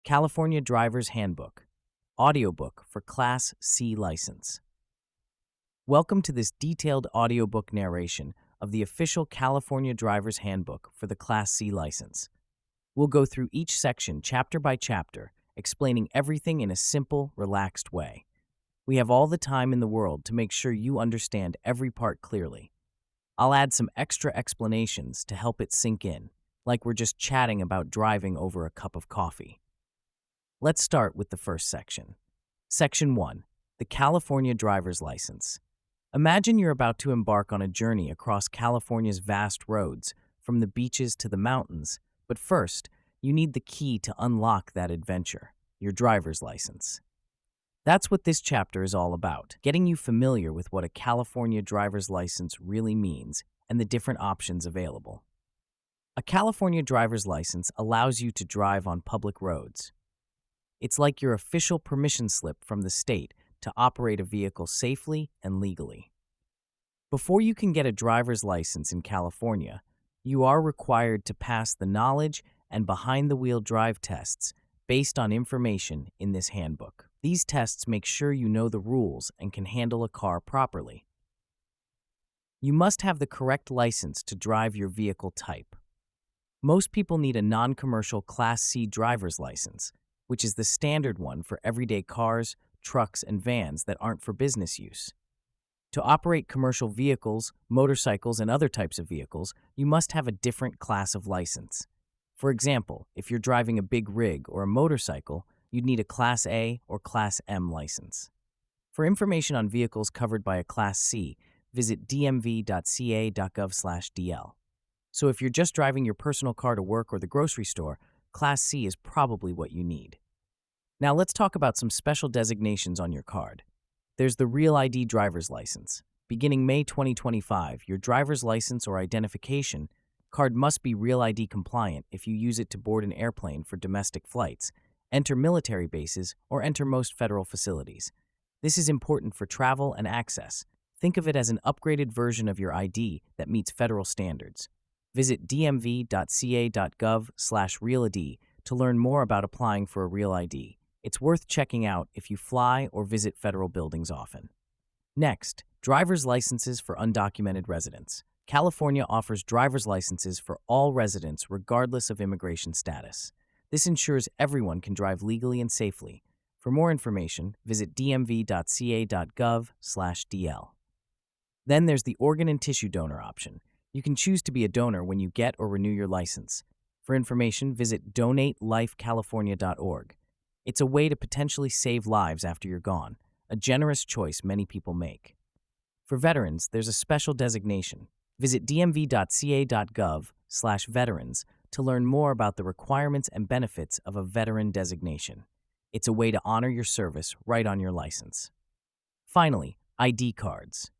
California Driver's Handbook, audiobook for Class C license. Welcome to this detailed audiobook narration of the official California Driver's Handbook for the Class C license. We'll go through each section chapter by chapter, explaining everything in a simple, relaxed way. We have all the time in the world to make sure you understand every part clearly. I'll add some extra explanations to help it sink in, like we're just chatting about driving over a cup of coffee. Let's start with the first section. Section 1. The California Driver's License. Imagine you're about to embark on a journey across California's vast roads, from the beaches to the mountains, but first, you need the key to unlock that adventure, your driver's license. That's what this chapter is all about, getting you familiar with what a California driver's license really means and the different options available. A California driver's license allows you to drive on public roads. It's like your official permission slip from the state to operate a vehicle safely and legally. Before you can get a driver's license in California, you are required to pass the knowledge and behind-the-wheel drive tests based on information in this handbook. These tests make sure you know the rules and can handle a car properly. You must have the correct license to drive your vehicle type. Most people need a non-commercial Class C driver's license, which is the standard one for everyday cars, trucks, and vans that aren't for business use. To operate commercial vehicles, motorcycles, and other types of vehicles, you must have a different class of license. For example, if you're driving a big rig or a motorcycle, you'd need a Class A or Class M license. For information on vehicles covered by a Class C, visit dmv.ca.gov/dl. So if you're just driving your personal car to work or the grocery store, Class C is probably what you need. Now let's talk about some special designations on your card. There's the Real ID driver's license. Beginning May 2025, your driver's license or identification card must be Real ID compliant if you use it to board an airplane for domestic flights, enter military bases, or enter most federal facilities. This is important for travel and access. Think of it as an upgraded version of your ID that meets federal standards. Visit dmv.ca.gov/realid to learn more about applying for a Real ID. It's worth checking out if you fly or visit federal buildings often. Next, driver's licenses for undocumented residents. California offers driver's licenses for all residents regardless of immigration status. This ensures everyone can drive legally and safely. For more information, visit dmv.ca.gov/dl. Then there's the organ and tissue donor option. You can choose to be a donor when you get or renew your license. For information, visit donatelifecalifornia.org. It's a way to potentially save lives after you're gone, a generous choice many people make. For veterans, there's a special designation. Visit dmv.ca.gov/veterans to learn more about the requirements and benefits of a veteran designation. It's a way to honor your service right on your license. Finally, ID cards.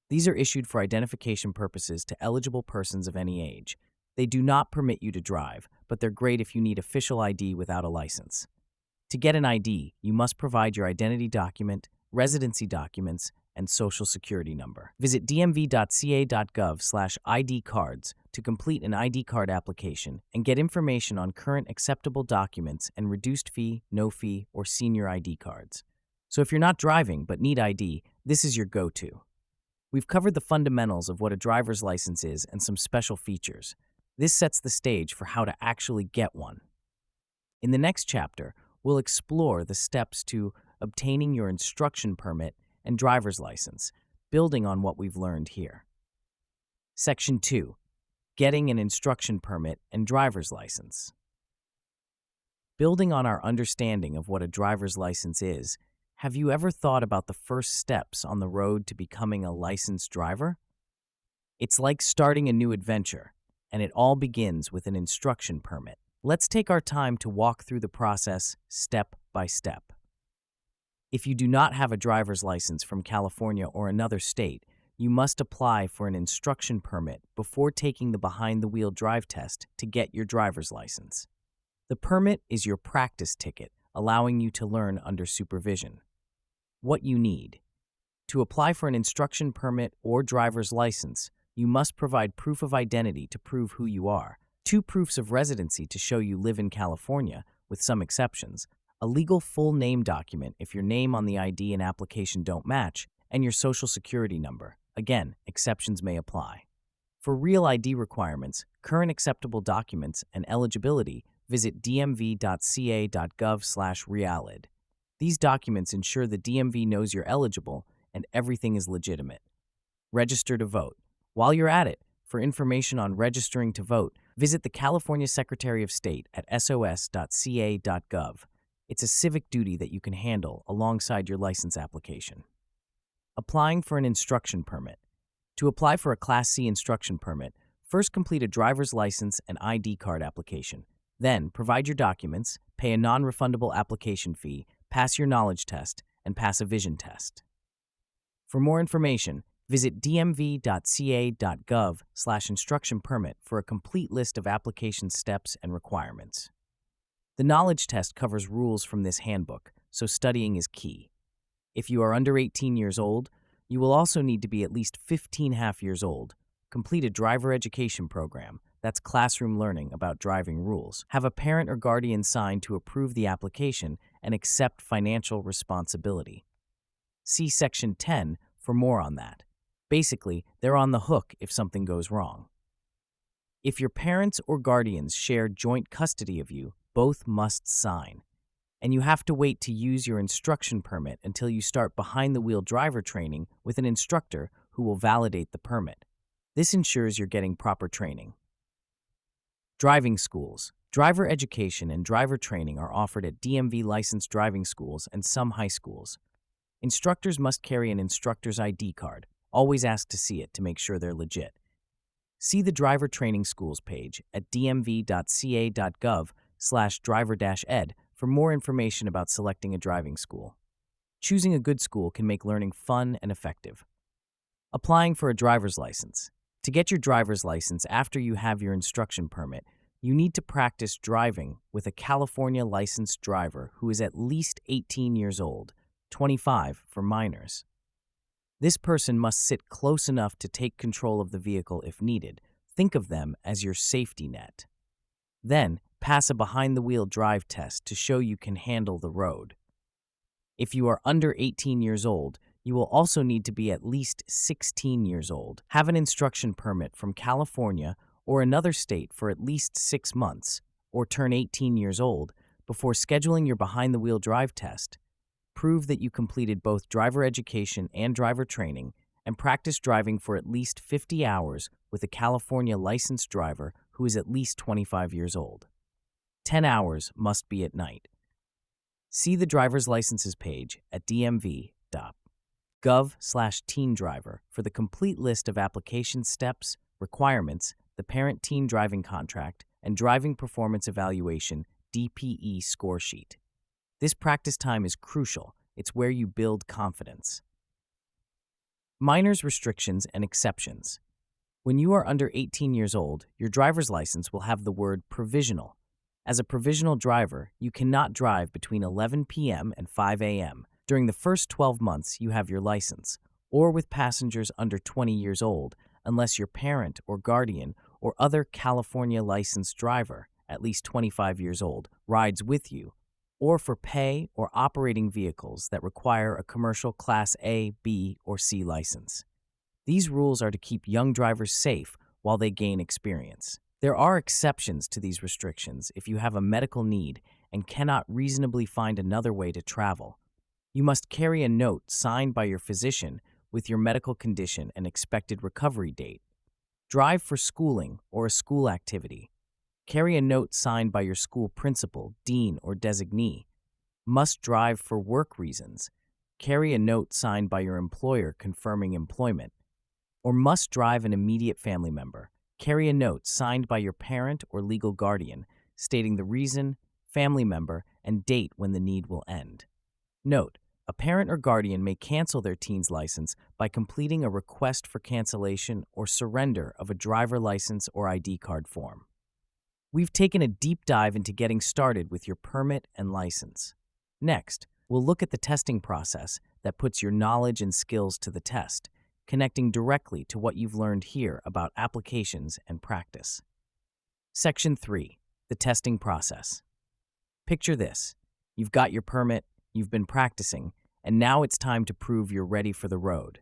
These are issued for identification purposes to eligible persons of any age. They do not permit you to drive, but they're great if you need official ID without a license. To get an ID, you must provide your identity document, residency documents, and social security number. Visit dmv.ca.gov/ID cards to complete an ID card application and get information on current acceptable documents and reduced fee, no fee, or senior ID cards. So if you're not driving but need ID, this is your go-to. We've covered the fundamentals of what a driver's license is and some special features. This sets the stage for how to actually get one. In the next chapter, we'll explore the steps to obtaining your instruction permit and driver's license, building on what we've learned here. Section 2. Getting an instruction permit and driver's license. Building on our understanding of what a driver's license is, have you ever thought about the first steps on the road to becoming a licensed driver? It's like starting a new adventure, and it all begins with an instruction permit. Let's take our time to walk through the process step by step. If you do not have a driver's license from California or another state, you must apply for an instruction permit before taking the behind-the-wheel drive test to get your driver's license. The permit is your practice ticket, allowing you to learn under supervision. What you need. To apply for an instruction permit or driver's license, you must provide proof of identity to prove who you are, 2 proofs of residency to show you live in California, with some exceptions, a legal full name document if your name on the ID and application don't match, and your social security number. Again, exceptions may apply. For real ID requirements, current acceptable documents, and eligibility, visit dmv.ca.gov/realid. These documents ensure the DMV knows you're eligible and everything is legitimate. Register to vote. While you're at it, for information on registering to vote, visit the California Secretary of State at sos.ca.gov. It's a civic duty that you can handle alongside your license application. Applying for an instruction permit. To apply for a Class C instruction permit, first complete a driver's license and ID card application. Then, provide your documents, pay a non-refundable application fee, pass your knowledge test, and pass a vision test. For more information, visit dmv.ca.gov/instruction permit for a complete list of application steps and requirements. The knowledge test covers rules from this handbook, so studying is key. If you are under 18 years old, you will also need to be at least 15.5 years old, complete a driver education program, that's classroom learning about driving rules, have a parent or guardian sign to approve the application, and accept financial responsibility. See Section 10 for more on that. Basically, they're on the hook if something goes wrong. If your parents or guardians share joint custody of you, both must sign. And you have to wait to use your instruction permit until you start behind-the-wheel driver training with an instructor who will validate the permit. This ensures you're getting proper training. Driving schools. Driver education and driver training are offered at DMV licensed driving schools and some high schools. Instructors must carry an instructor's ID card. Always ask to see it to make sure they're legit. See the driver training schools page at dmv.ca.gov/driver-ed for more information about selecting a driving school. Choosing a good school can make learning fun and effective. Applying for a driver's license. To get your driver's license after you have your instruction permit, you need to practice driving with a California licensed driver who is at least 18 years old, 25 for minors. This person must sit close enough to take control of the vehicle if needed. Think of them as your safety net. Then, pass a behind-the-wheel drive test to show you can handle the road. If you are under 18 years old, you will also need to be at least 16 years old, have an instruction permit from California or another state for at least 6 months, or turn 18 years old before scheduling your behind-the-wheel drive test. Prove that you completed both driver education and driver training, and practice driving for at least 50 hours with a California licensed driver who is at least 25 years old. 10 hours must be at night. See the driver's licenses page at dmv.gov/teendriver for the complete list of application steps, requirements, the parent-teen driving contract, and driving performance evaluation (DPE) score sheet. This practice time is crucial. It's where you build confidence. Minors restrictions and exceptions. When you are under 18 years old, your driver's license will have the word provisional. As a provisional driver, you cannot drive between 11 p.m. and 5 a.m. during the first 12 months you have your license, or with passengers under 20 years old, unless your parent or guardian or other California licensed driver, at least 25 years old, rides with you, or for pay or operating vehicles that require a commercial Class A, B, or C license. These rules are to keep young drivers safe while they gain experience. There are exceptions to these restrictions if you have a medical need and cannot reasonably find another way to travel. You must carry a note signed by your physician with your medical condition and expected recovery date. Drive for schooling or a school activity. Carry a note signed by your school principal, dean, or designee. Must drive for work reasons. Carry a note signed by your employer confirming employment. Or must drive an immediate family member. Carry a note signed by your parent or legal guardian stating the reason, family member, and date when the need will end. Note: a parent or guardian may cancel their teen's license by completing a request for cancellation or surrender of a driver license or ID card form. We've taken a deep dive into getting started with your permit and license. Next, we'll look at the testing process that puts your knowledge and skills to the test, connecting directly to what you've learned here about applications and practice. Section 3. The testing process. Picture this. You've got your permit, you've been practicing, and now it's time to prove you're ready for the road.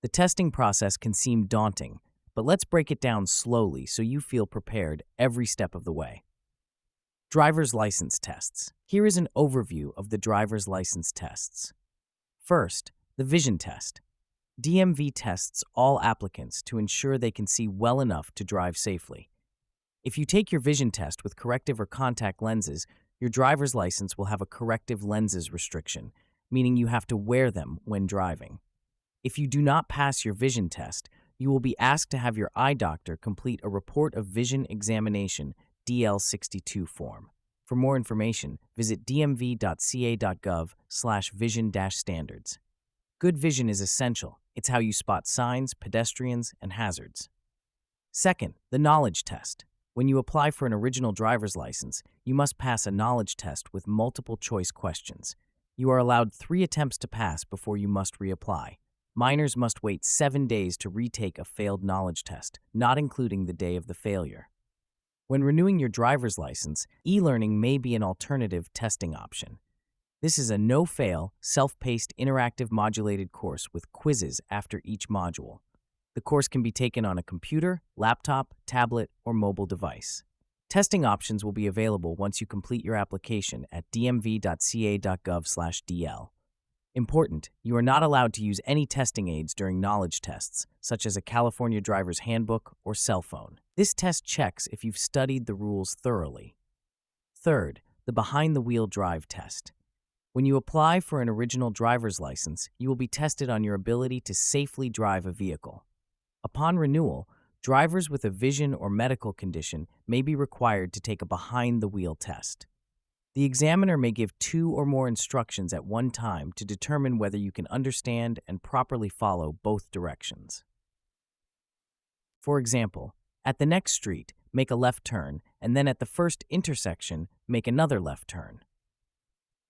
The testing process can seem daunting, but let's break it down slowly so you feel prepared every step of the way. Driver's license tests. Here is an overview of the driver's license tests. First, the vision test. DMV tests all applicants to ensure they can see well enough to drive safely. If you take your vision test with corrective or contact lenses, your driver's license will have a corrective lenses restriction, meaning you have to wear them when driving. If you do not pass your vision test, you will be asked to have your eye doctor complete a Report of Vision Examination DL62 form. For more information, visit dmv.ca.gov/vision-standards. Good vision is essential. It's how you spot signs, pedestrians, and hazards. Second, the knowledge test. When you apply for an original driver's license, you must pass a knowledge test with multiple choice questions. You are allowed 3 attempts to pass before you must reapply. Minors must wait 7 days to retake a failed knowledge test, not including the day of the failure. When renewing your driver's license, e-learning may be an alternative testing option. This is a no-fail, self-paced, interactive modulated course with quizzes after each module. The course can be taken on a computer, laptop, tablet, or mobile device. Testing options will be available once you complete your application at dmv.ca.gov/dl. Important, you are not allowed to use any testing aids during knowledge tests, such as a California driver's handbook or cell phone. This test checks if you've studied the rules thoroughly. Third, the behind-the-wheel drive test. When you apply for an original driver's license, you will be tested on your ability to safely drive a vehicle. Upon renewal, drivers with a vision or medical condition may be required to take a behind-the-wheel test. The examiner may give 2 or more instructions at one time to determine whether you can understand and properly follow both directions. For example, at the next street, make a left turn, and then at the first intersection, make another left turn.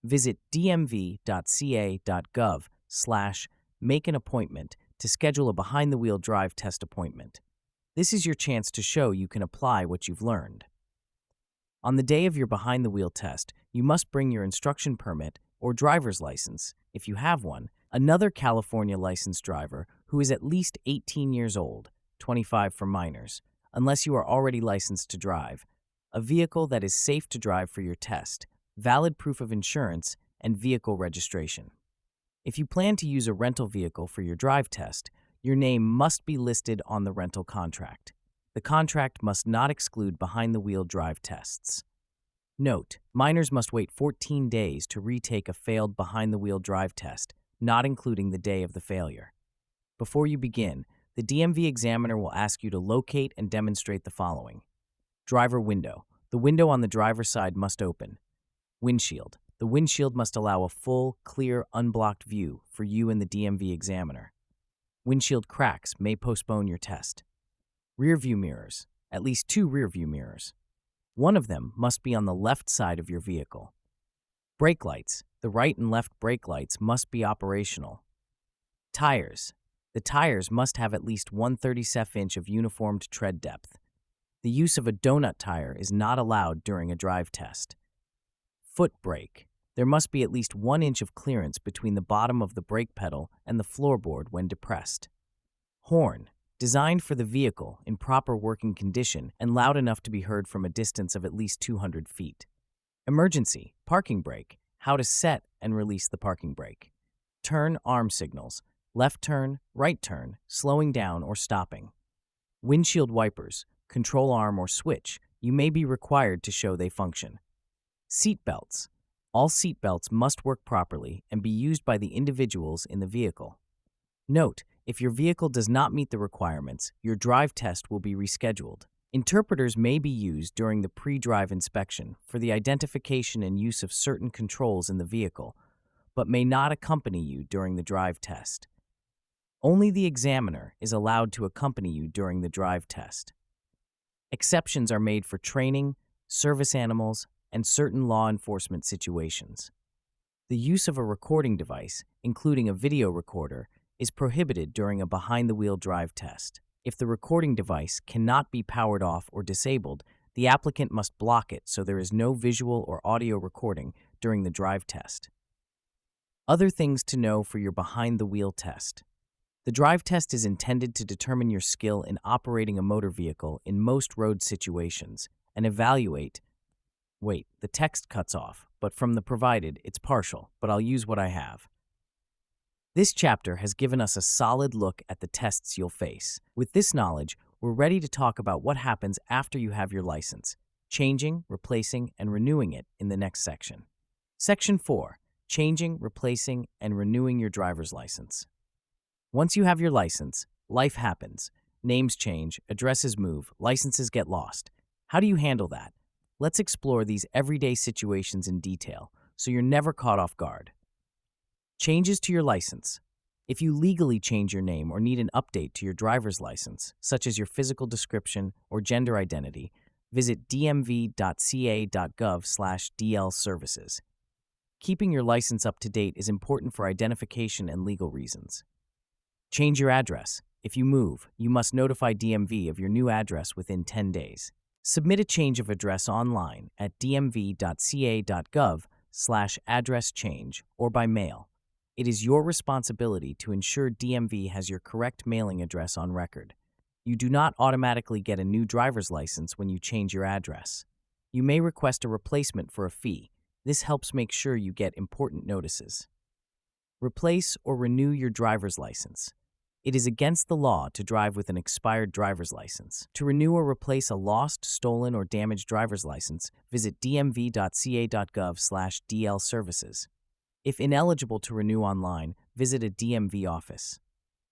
Visit dmv.ca.gov/make-an-appointment to schedule a behind-the-wheel drive test appointment. This is your chance to show you can apply what you've learned. On the day of your behind-the-wheel test, you must bring your instruction permit or driver's license, if you have one, another California licensed driver who is at least 18 years old, 25 for minors, unless you are already licensed to drive, a vehicle that is safe to drive for your test, valid proof of insurance, and vehicle registration. If you plan to use a rental vehicle for your drive test, your name must be listed on the rental contract. The contract must not exclude behind-the-wheel drive tests. Note, minors must wait 14 days to retake a failed behind-the-wheel drive test, not including the day of the failure. Before you begin, the DMV examiner will ask you to locate and demonstrate the following. Driver window. The window on the driver's side must open. Windshield. The windshield must allow a full, clear, unblocked view for you and the DMV examiner. Windshield cracks may postpone your test. Rear view mirrors. At least 2 rear view mirrors. One of them must be on the left side of your vehicle. Brake lights. The right and left brake lights must be operational. Tires. The tires must have at least 1/37 inch of uniformed tread depth. The use of a donut tire is not allowed during a drive test. Foot brake. There must be at least 1 inch of clearance between the bottom of the brake pedal and the floorboard when depressed. Horn. Designed for the vehicle in proper working condition and loud enough to be heard from a distance of at least 200 feet. Emergency. Parking brake. How to set and release the parking brake. Turn arm signals. Left turn, right turn, slowing down or stopping. Windshield wipers. Control arm or switch. You may be required to show they function. Seat belts. All seat belts must work properly and be used by the individuals in the vehicle. Note, if your vehicle does not meet the requirements, your drive test will be rescheduled. Interpreters may be used during the pre-drive inspection for the identification and use of certain controls in the vehicle, but may not accompany you during the drive test. Only the examiner is allowed to accompany you during the drive test. Exceptions are made for training, service animals, and certain law enforcement situations. The use of a recording device, including a video recorder, is prohibited during a behind-the-wheel drive test. If the recording device cannot be powered off or disabled, The applicant must block it so there is no visual or audio recording during the drive test. Other things to know for your behind-the-wheel test. The drive test is intended to determine your skill in operating a motor vehicle in most road situations and evaluate. Wait, the text cuts off, but from the provided, it's partial, but I'll use what I have. This chapter has given us a solid look at the tests you'll face. With this knowledge, we're ready to talk about what happens after you have your license, changing, replacing, and renewing it in the next section. Section 4. Changing, replacing, and renewing your driver's license. Once you have your license, life happens. Names change, addresses move, licenses get lost. How do you handle that? Let's explore these everyday situations in detail so you're never caught off guard. Changes to your license. If you legally change your name or need an update to your driver's license, such as your physical description or gender identity, visit dmv.ca.gov/DL services. Keeping your license up to date is important for identification and legal reasons. Change your address. If you move, you must notify DMV of your new address within 10 days. Submit a change of address online at dmv.ca.gov/address change or by mail. It is your responsibility to ensure DMV has your correct mailing address on record. You do not automatically get a new driver's license when you change your address. You may request a replacement for a fee. This helps make sure you get important notices. Replace or renew your driver's license. It is against the law to drive with an expired driver's license. To renew or replace a lost, stolen, or damaged driver's license, visit dmv.ca.gov/DL services. If ineligible to renew online, visit a DMV office.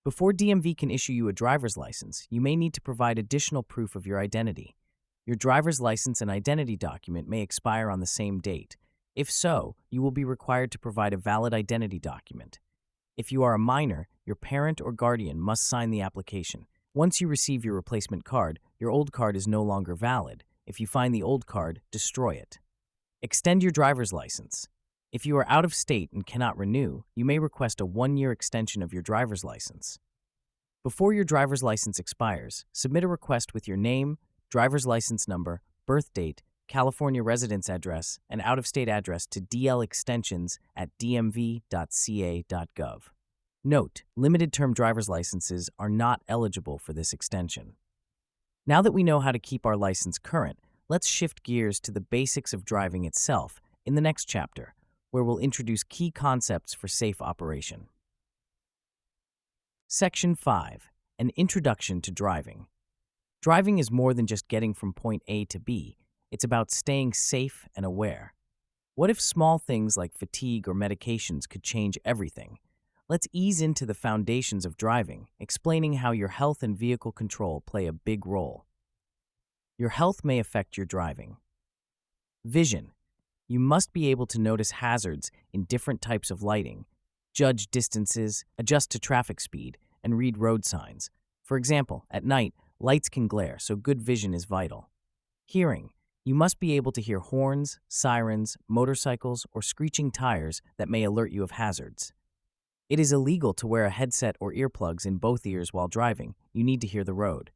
Before DMV can issue you a driver's license, you may need to provide additional proof of your identity. Your driver's license and identity document may expire on the same date. If so, you will be required to provide a valid identity document. If you are a minor, your parent or guardian must sign the application. Once you receive your replacement card, your old card is no longer valid. If you find the old card, destroy it. Extend your driver's license. If you are out of state and cannot renew, you may request a 1-year extension of your driver's license. Before your driver's license expires, submit a request with your name, driver's license number, birth date, California residence address, and out-of-state address to DL Extensions at dmv.ca.gov. Note, limited-term driver's licenses are not eligible for this extension. Now that we know how to keep our license current, let's shift gears to the basics of driving itself in the next chapter, where we'll introduce key concepts for safe operation. Section 5. An Introduction to Driving. Driving is more than just getting from point A to B. It's about staying safe and aware. What if small things like fatigue or medications could change everything? Let's ease into the foundations of driving, explaining how your health and vehicle control play a big role. Your health may affect your driving. Vision. You must be able to notice hazards in different types of lighting, judge distances, adjust to traffic speed, and read road signs. For example, at night, lights can glare, so good vision is vital. Hearing. You must be able to hear horns, sirens, motorcycles, or screeching tires that may alert you of hazards. It is illegal to wear a headset or earplugs in both ears while driving. You need to hear the road.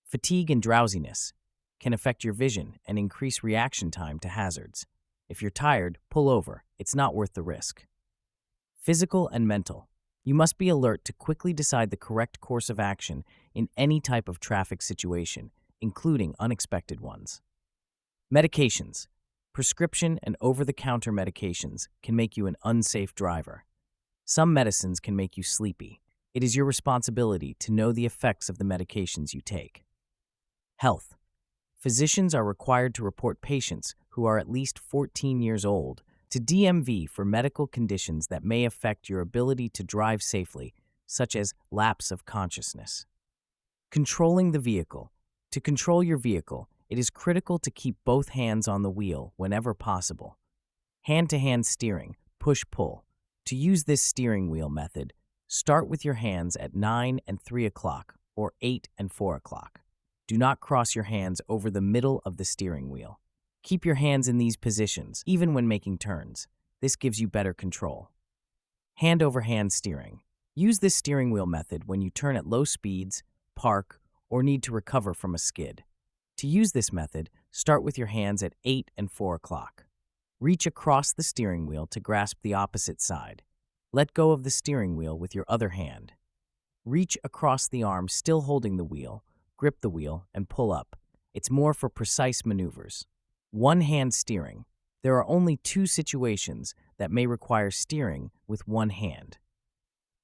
Fatigue and drowsiness can affect your vision and increase reaction time to hazards. If you're tired, pull over. It's not worth the risk. Physical and mental. You must be alert to quickly decide the correct course of action in any type of traffic situation, including unexpected ones. Medications. Prescription and over-the-counter medications can make you an unsafe driver. Some medicines can make you sleepy. It is your responsibility to know the effects of the medications you take. Health. Physicians are required to report patients who are at least 14 years old to DMV for medical conditions that may affect your ability to drive safely, such as lapse of consciousness. Controlling the vehicle. To control your vehicle, it is critical to keep both hands on the wheel whenever possible. Hand-to-hand steering, push-pull. To use this steering wheel method, start with your hands at 9 and 3 o'clock or 8 and 4 o'clock. Do not cross your hands over the middle of the steering wheel. Keep your hands in these positions, even when making turns. This gives you better control. Hand-over-hand steering. Use this steering wheel method when you turn at low speeds, park, or need to recover from a skid. To use this method, Start with your hands at 8 and 4 o'clock. Reach across the steering wheel to grasp the opposite side. Let go of the steering wheel with your other hand. Reach across the arm, still holding the wheel, grip the wheel, and pull up. It's more for precise maneuvers. One-hand steering. There are only two situations that may require steering with one hand.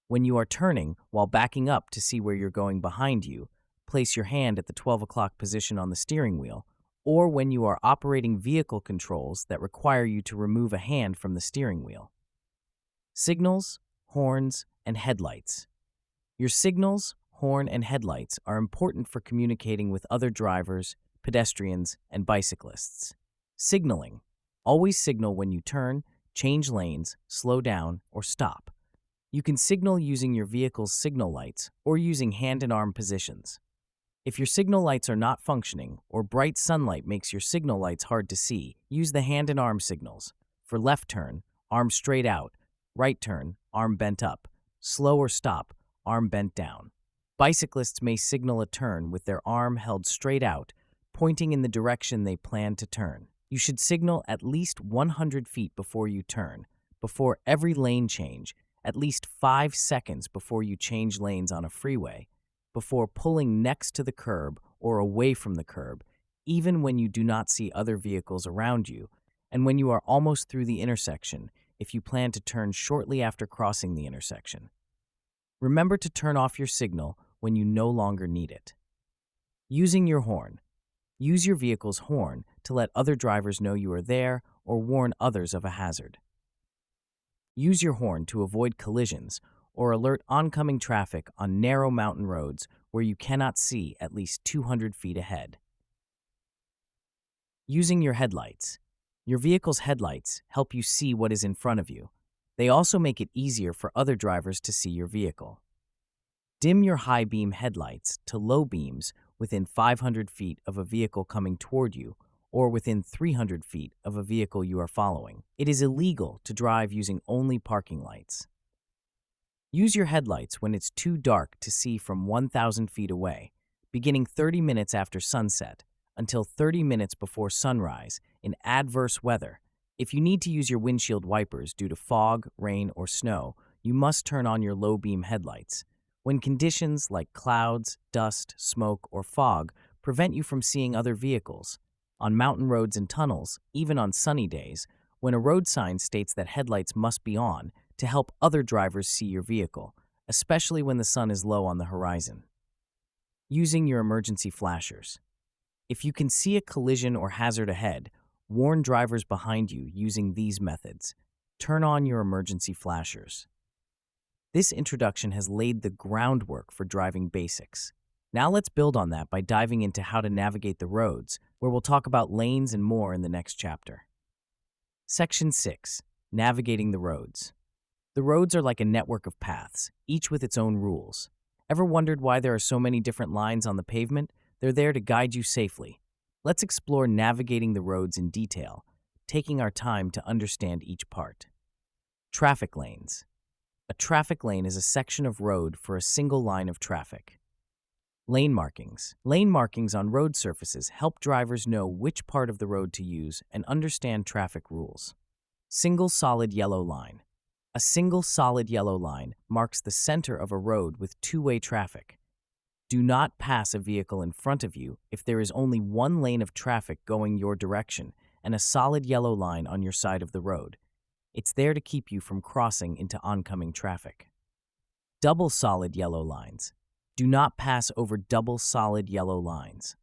When you are turning while backing up to see where you're going behind you, place your hand at the 12 o'clock position on the steering wheel, or when you are operating vehicle controls that require you to remove a hand from the steering wheel. Signals, horns, and headlights. Your signals, horn, and headlights are important for communicating with other drivers, pedestrians, and bicyclists. Signaling. Always signal when you turn, change lanes, slow down, or stop. You can signal using your vehicle's signal lights or using hand and arm positions. If your signal lights are not functioning or bright sunlight makes your signal lights hard to see, use the hand and arm signals. For left turn, arm straight out. Right turn, arm bent up. Slow or stop, arm bent down. Bicyclists may signal a turn with their arm held straight out, pointing in the direction they plan to turn. You should signal at least 100 feet before you turn, before every lane change, at least 5 seconds before you change lanes on a freeway, before pulling next to the curb or away from the curb, even when you do not see other vehicles around you, and when you are almost through the intersection, if you plan to turn shortly after crossing the intersection. Remember to turn off your signal when you no longer need it. Using your horn. Use your vehicle's horn to let other drivers know you are there or warn others of a hazard. Use your horn to avoid collisions or alert oncoming traffic on narrow mountain roads where you cannot see at least 200 feet ahead. Using your headlights. Your vehicle's headlights help you see what is in front of you. They also make it easier for other drivers to see your vehicle. Dim your high beam headlights to low beams within 500 feet of a vehicle coming toward you or within 300 feet of a vehicle you are following. It is illegal to drive using only parking lights. Use your headlights when it's too dark to see from 1,000 feet away, beginning 30 minutes after sunset until 30 minutes before sunrise in adverse weather. If you need to use your windshield wipers due to fog, rain, or snow, you must turn on your low beam headlights. When conditions like clouds, dust, smoke, or fog prevent you from seeing other vehicles, on mountain roads and tunnels, even on sunny days, when a road sign states that headlights must be on to help other drivers see your vehicle, especially when the sun is low on the horizon. Using your emergency flashers. If you can see a collision or hazard ahead, warn drivers behind you using these methods. Turn on your emergency flashers. This introduction has laid the groundwork for driving basics. Now let's build on that by diving into how to navigate the roads, where we'll talk about lanes and more in the next chapter. Section 6. Navigating the roads. The roads are like a network of paths, each with its own rules. Ever wondered why there are so many different lines on the pavement? They're there to guide you safely. Let's explore navigating the roads in detail, taking our time to understand each part. Traffic lanes. A traffic lane is a section of road for a single line of traffic. Lane markings. Lane markings on road surfaces help drivers know which part of the road to use and understand traffic rules. Single solid yellow line. A single solid yellow line marks the center of a road with two-way traffic. Do not pass a vehicle in front of you if there is only one lane of traffic going your direction and a solid yellow line on your side of the road. It's there to keep you from crossing into oncoming traffic. Double solid yellow lines. Do not pass over double solid yellow lines.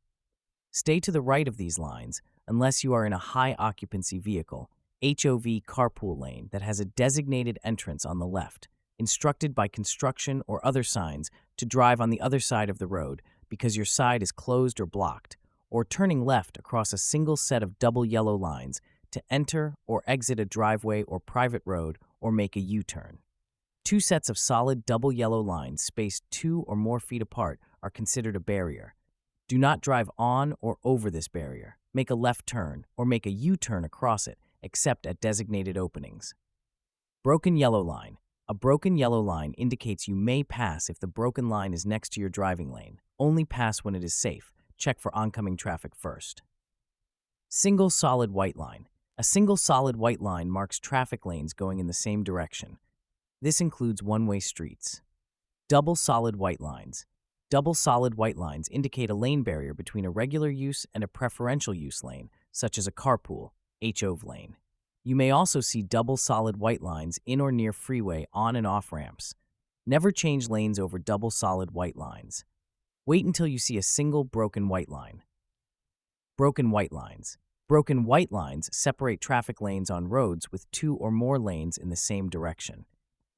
Stay to the right of these lines unless you are in a high occupancy vehicle, HOV carpool lane that has a designated entrance on the left, instructed by construction or other signs to drive on the other side of the road because your side is closed or blocked, or turning left across a single set of double yellow lines to enter or exit a driveway or private road or make a U-turn. Two sets of solid double yellow lines spaced 2 or more feet apart are considered a barrier. Do not drive on or over this barrier, make a left turn, or make a U-turn across it, except at designated openings. Broken yellow line. A broken yellow line indicates you may pass if the broken line is next to your driving lane. Only pass when it is safe. Check for oncoming traffic first. Single solid white line. A single solid white line marks traffic lanes going in the same direction. This includes one-way streets. Double solid white lines. Double solid white lines indicate a lane barrier between a regular use and a preferential use lane, such as a carpool, HOV lane. You may also see double solid white lines in or near freeway on and off ramps. Never change lanes over double solid white lines. Wait until you see a single broken white line. Broken white lines. Broken white lines separate traffic lanes on roads with two or more lanes in the same direction.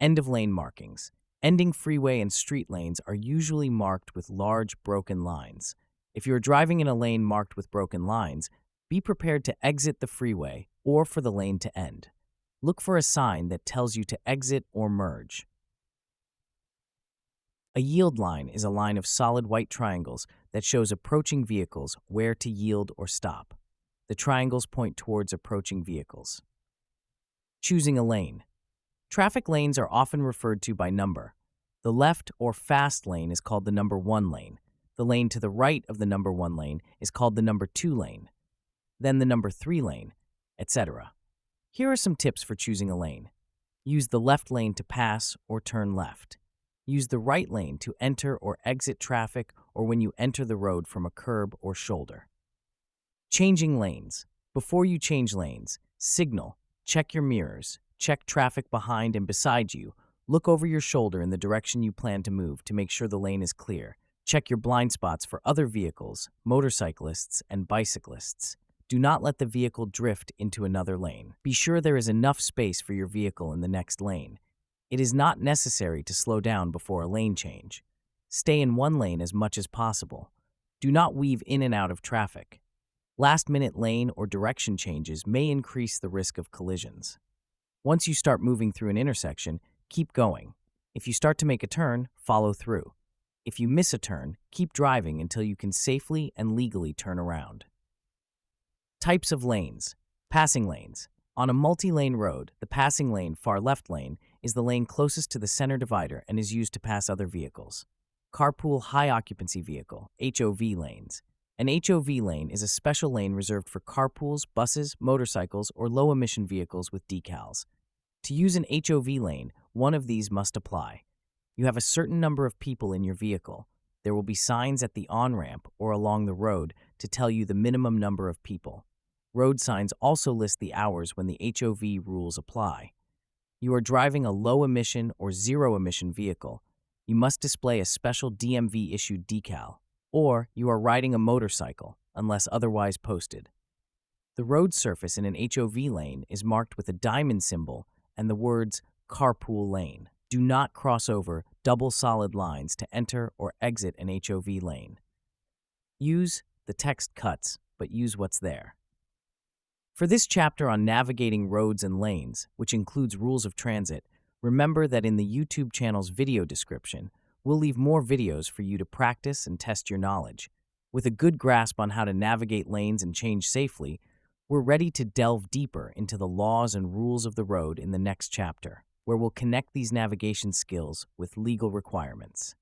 End of lane markings. Ending freeway and street lanes are usually marked with large broken lines. If you are driving in a lane marked with broken lines, be prepared to exit the freeway or for the lane to end. Look for a sign that tells you to exit or merge. A yield line is a line of solid white triangles that shows approaching vehicles where to yield or stop. The triangles point towards approaching vehicles. Choosing a lane. Traffic lanes are often referred to by number. The left or fast lane is called the number 1 lane. The lane to the right of the number 1 lane is called the number 2 lane. Then the number 3 lane, etc. Here are some tips for choosing a lane. Use the left lane to pass or turn left. Use the right lane to enter or exit traffic or when you enter the road from a curb or shoulder. Changing lanes. Before you change lanes, signal, check your mirrors, check traffic behind and beside you, look over your shoulder in the direction you plan to move to make sure the lane is clear. Check your blind spots for other vehicles, motorcyclists, and bicyclists. Do not let the vehicle drift into another lane. Be sure there is enough space for your vehicle in the next lane. It is not necessary to slow down before a lane change. Stay in one lane as much as possible. Do not weave in and out of traffic. Last-minute lane or direction changes may increase the risk of collisions. Once you start moving through an intersection, keep going. If you start to make a turn, follow through. If you miss a turn, keep driving until you can safely and legally turn around. Types of lanes. Passing lanes. On a multi-lane road, the passing lane, far left lane, is the lane closest to the center divider and is used to pass other vehicles. Carpool high occupancy vehicle, HOV lanes. An HOV lane is a special lane reserved for carpools, buses, motorcycles, or low-emission vehicles with decals. To use an HOV lane, one of these must apply. You have a certain number of people in your vehicle. There will be signs at the on-ramp or along the road to tell you the minimum number of people. Road signs also list the hours when the HOV rules apply. You are driving a low-emission or zero-emission vehicle. You must display a special DMV-issued decal, or you are riding a motorcycle, unless otherwise posted. The road surface in an HOV lane is marked with a diamond symbol and the words carpool lane. Do not cross over double solid lines to enter or exit an HOV lane. Use the text cuts, but use what's there. For this chapter on navigating roads and lanes, which includes rules of transit, remember that in the YouTube channel's video description, we'll leave more videos for you to practice and test your knowledge. With a good grasp on how to navigate lanes and change safely, we're ready to delve deeper into the laws and rules of the road in the next chapter, where we'll connect these navigation skills with legal requirements.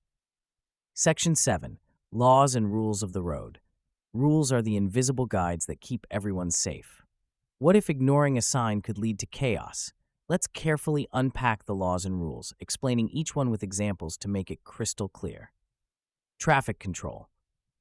Section 7. Laws and Rules of the Road. Rules are the invisible guides that keep everyone safe. What if ignoring a sign could lead to chaos? Let's carefully unpack the laws and rules, explaining each one with examples to make it crystal clear. Traffic control.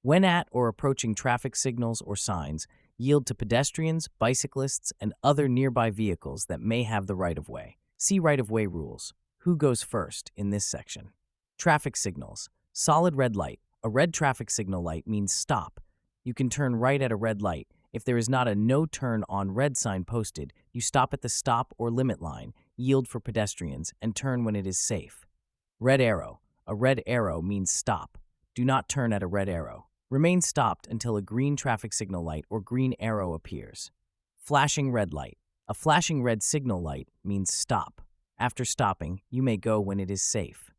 When at or approaching traffic signals or signs, yield to pedestrians, bicyclists, and other nearby vehicles that may have the right-of-way. See right-of-way rules. Who goes first in this section? Traffic signals. Solid red light. A red traffic signal light means stop. You can turn right at a red light. If there is not a no turn on red sign posted, you stop at the stop or limit line, yield for pedestrians, and turn when it is safe. Red arrow. A red arrow means stop. Do not turn at a red arrow. Remain stopped until a green traffic signal light or green arrow appears. Flashing red light. A flashing red signal light means stop. After stopping, you may go when it is safe.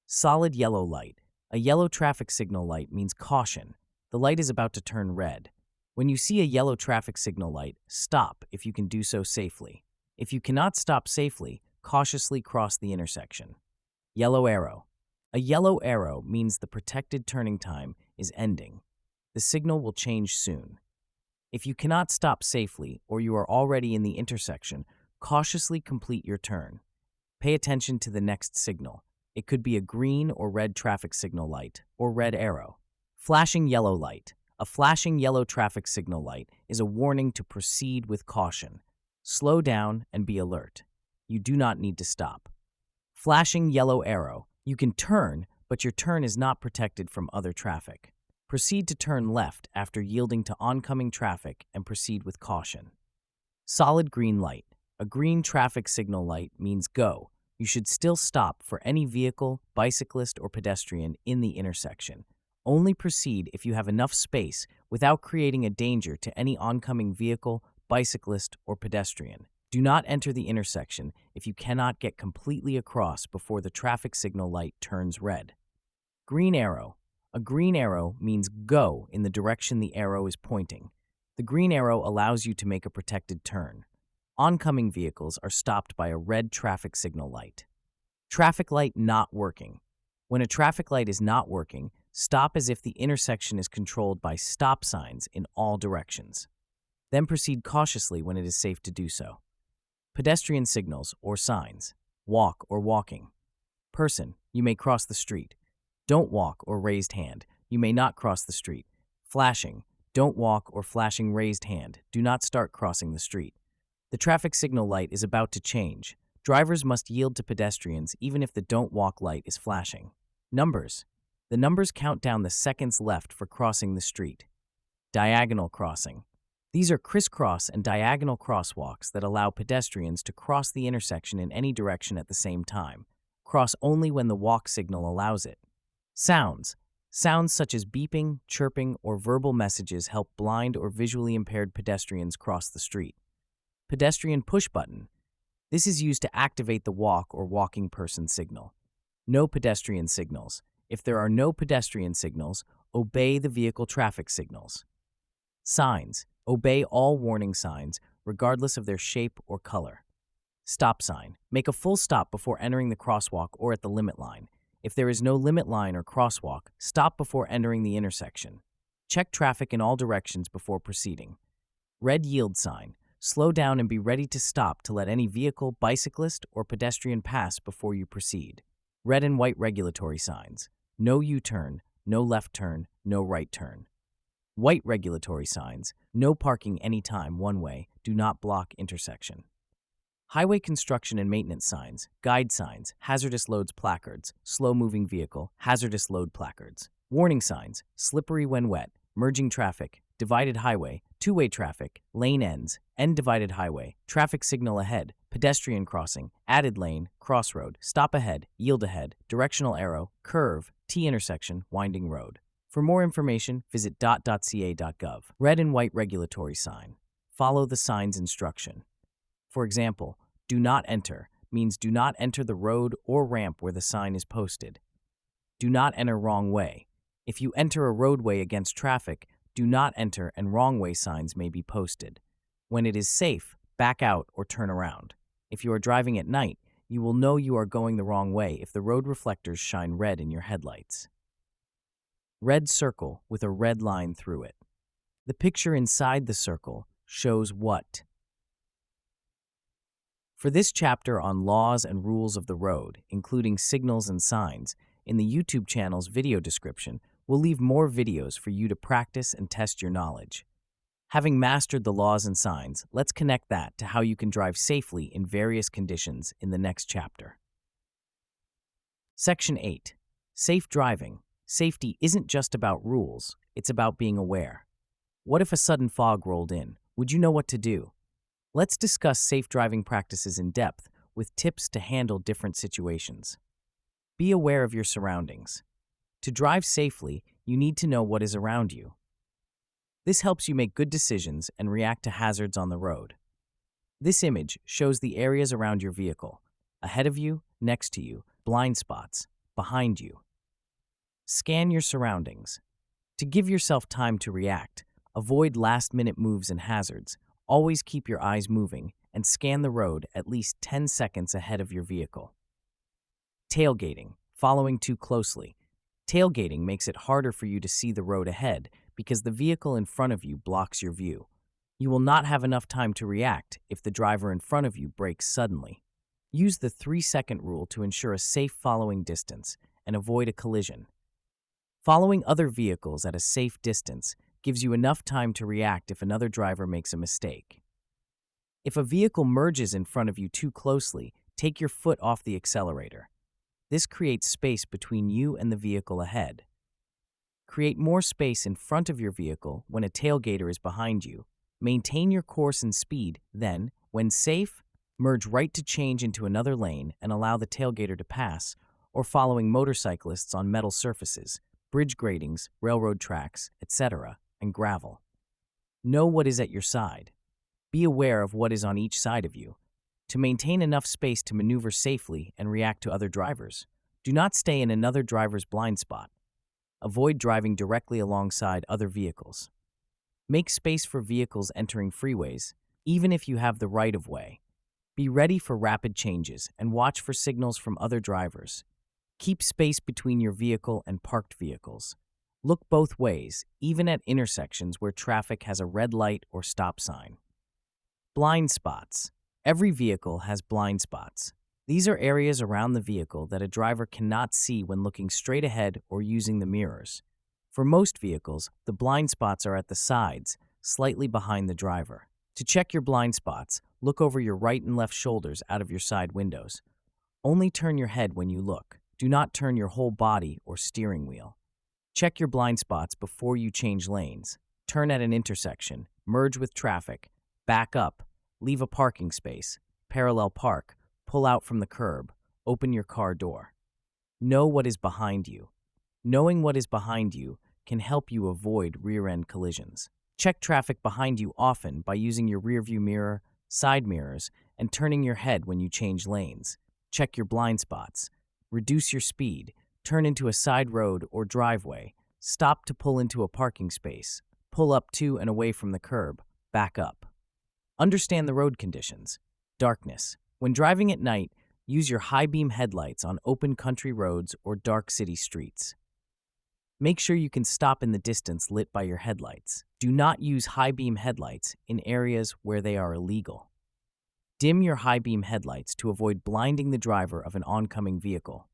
Solid yellow light. A yellow traffic signal light means caution. The light is about to turn red. When you see a yellow traffic signal light, stop if you can do so safely. If you cannot stop safely, cautiously cross the intersection. Yellow arrow. A yellow arrow means the protected turning time is ending. The signal will change soon. If you cannot stop safely or you are already in the intersection, cautiously complete your turn. Pay attention to the next signal. It could be a green or red traffic signal light or red arrow. Flashing yellow light. A flashing yellow traffic signal light is a warning to proceed with caution. Slow down and be alert. You do not need to stop. Flashing yellow arrow. You can turn, but your turn is not protected from other traffic. Proceed to turn left after yielding to oncoming traffic and proceed with caution. Solid green light. A green traffic signal light means go. You should still stop for any vehicle, bicyclist, or pedestrian in the intersection. Only proceed if you have enough space without creating a danger to any oncoming vehicle, bicyclist, or pedestrian. Do not enter the intersection if you cannot get completely across before the traffic signal light turns red. Green arrow. A green arrow means go in the direction the arrow is pointing. The green arrow allows you to make a protected turn. Oncoming vehicles are stopped by a red traffic signal light. Traffic light not working. When a traffic light is not working, stop as if the intersection is controlled by stop signs in all directions. Then proceed cautiously when it is safe to do so. Pedestrian signals or signs. Walk or walking. Person, you may cross the street. Don't walk or raised hand. You may not cross the street. Flashing. Don't walk or flashing raised hand. Do not start crossing the street. The traffic signal light is about to change. Drivers must yield to pedestrians even if the don't walk light is flashing. Numbers. The numbers count down the seconds left for crossing the street. Diagonal crossing. These are crisscross and diagonal crosswalks that allow pedestrians to cross the intersection in any direction at the same time. Cross only when the walk signal allows it. Sounds. Sounds such as beeping, chirping, or verbal messages help blind or visually impaired pedestrians cross the street. Pedestrian push button. This is used to activate the walk or walking person signal. No pedestrian signals. If there are no pedestrian signals, obey the vehicle traffic signals. Signs. Obey all warning signs, regardless of their shape or color. Stop sign. Make a full stop before entering the crosswalk or at the limit line. If there is no limit line or crosswalk, stop before entering the intersection. Check traffic in all directions before proceeding. Red yield sign. Slow down and be ready to stop to let any vehicle, bicyclist, or pedestrian pass before you proceed. Red and white regulatory signs. No U-turn, no left turn, no right turn. White regulatory signs. No parking anytime, one way, do not block intersection. Highway construction and maintenance signs, guide signs, hazardous loads placards, slow-moving vehicle, hazardous load placards. Warning signs, slippery when wet, merging traffic, divided highway, two-way traffic, lane ends, end divided highway, traffic signal ahead, pedestrian crossing, added lane, crossroad, stop ahead, yield ahead, directional arrow, curve, T-intersection, winding road. For more information, visit .ca.gov. Red and white regulatory sign. Follow the sign's instruction. For example, do not enter means do not enter the road or ramp where the sign is posted. Do not enter wrong way. If you enter a roadway against traffic, do not enter and wrong way signs may be posted. When it is safe, back out or turn around. If you are driving at night, you will know you are going the wrong way if the road reflectors shine red in your headlights. Red circle with a red line through it. The picture inside the circle shows what? For this chapter on laws and rules of the road, including signals and signs, in the YouTube channel's video description, we'll leave more videos for you to practice and test your knowledge. Having mastered the laws and signs, let's connect that to how you can drive safely in various conditions in the next chapter. Section 8. Safe driving. Safety isn't just about rules, it's about being aware. What if a sudden fog rolled in? Would you know what to do? Let's discuss safe driving practices in depth with tips to handle different situations. Be aware of your surroundings. To drive safely, you need to know what is around you. This helps you make good decisions and react to hazards on the road. This image shows the areas around your vehicle: ahead of you, next to you, blind spots, behind you. Scan your surroundings. To give yourself time to react, avoid last-minute moves and hazards. Always keep your eyes moving and scan the road at least 10 seconds ahead of your vehicle. Tailgating, following too closely. Tailgating makes it harder for you to see the road ahead because the vehicle in front of you blocks your view. You will not have enough time to react if the driver in front of you brakes suddenly. Use the 3-second rule to ensure a safe following distance and avoid a collision. Following other vehicles at a safe distance gives you enough time to react if another driver makes a mistake. If a vehicle merges in front of you too closely, take your foot off the accelerator. This creates space between you and the vehicle ahead. Create more space in front of your vehicle when a tailgater is behind you. Maintain your course and speed, then, when safe, merge right to change into another lane and allow the tailgater to pass, or following motorcyclists on metal surfaces, bridge gratings, railroad tracks, etc., and gravel. Know what is at your side. Be aware of what is on each side of you. To maintain enough space to maneuver safely and react to other drivers, do not stay in another driver's blind spot. Avoid driving directly alongside other vehicles. Make space for vehicles entering freeways, even if you have the right-of-way. Be ready for rapid changes and watch for signals from other drivers. Keep space between your vehicle and parked vehicles. Look both ways, even at intersections where traffic has a red light or stop sign. Blind spots. Every vehicle has blind spots. These are areas around the vehicle that a driver cannot see when looking straight ahead or using the mirrors. For most vehicles, the blind spots are at the sides, slightly behind the driver. To check your blind spots, look over your right and left shoulders out of your side windows. Only turn your head when you look. Do not turn your whole body or steering wheel. Check your blind spots before you change lanes. Turn at an intersection, merge with traffic, back up, leave a parking space, parallel park, pull out from the curb, open your car door. Know what is behind you. Knowing what is behind you can help you avoid rear-end collisions. Check traffic behind you often by using your rearview mirror, side mirrors, and turning your head when you change lanes. Check your blind spots. Reduce your speed. Turn into a side road or driveway. Stop to pull into a parking space. Pull up to and away from the curb. Back up. Understand the road conditions. Darkness. When driving at night, use your high-beam headlights on open country roads or dark city streets. Make sure you can stop in the distance lit by your headlights. Do not use high-beam headlights in areas where they are illegal. Dim your high-beam headlights to avoid blinding the driver of an oncoming vehicle.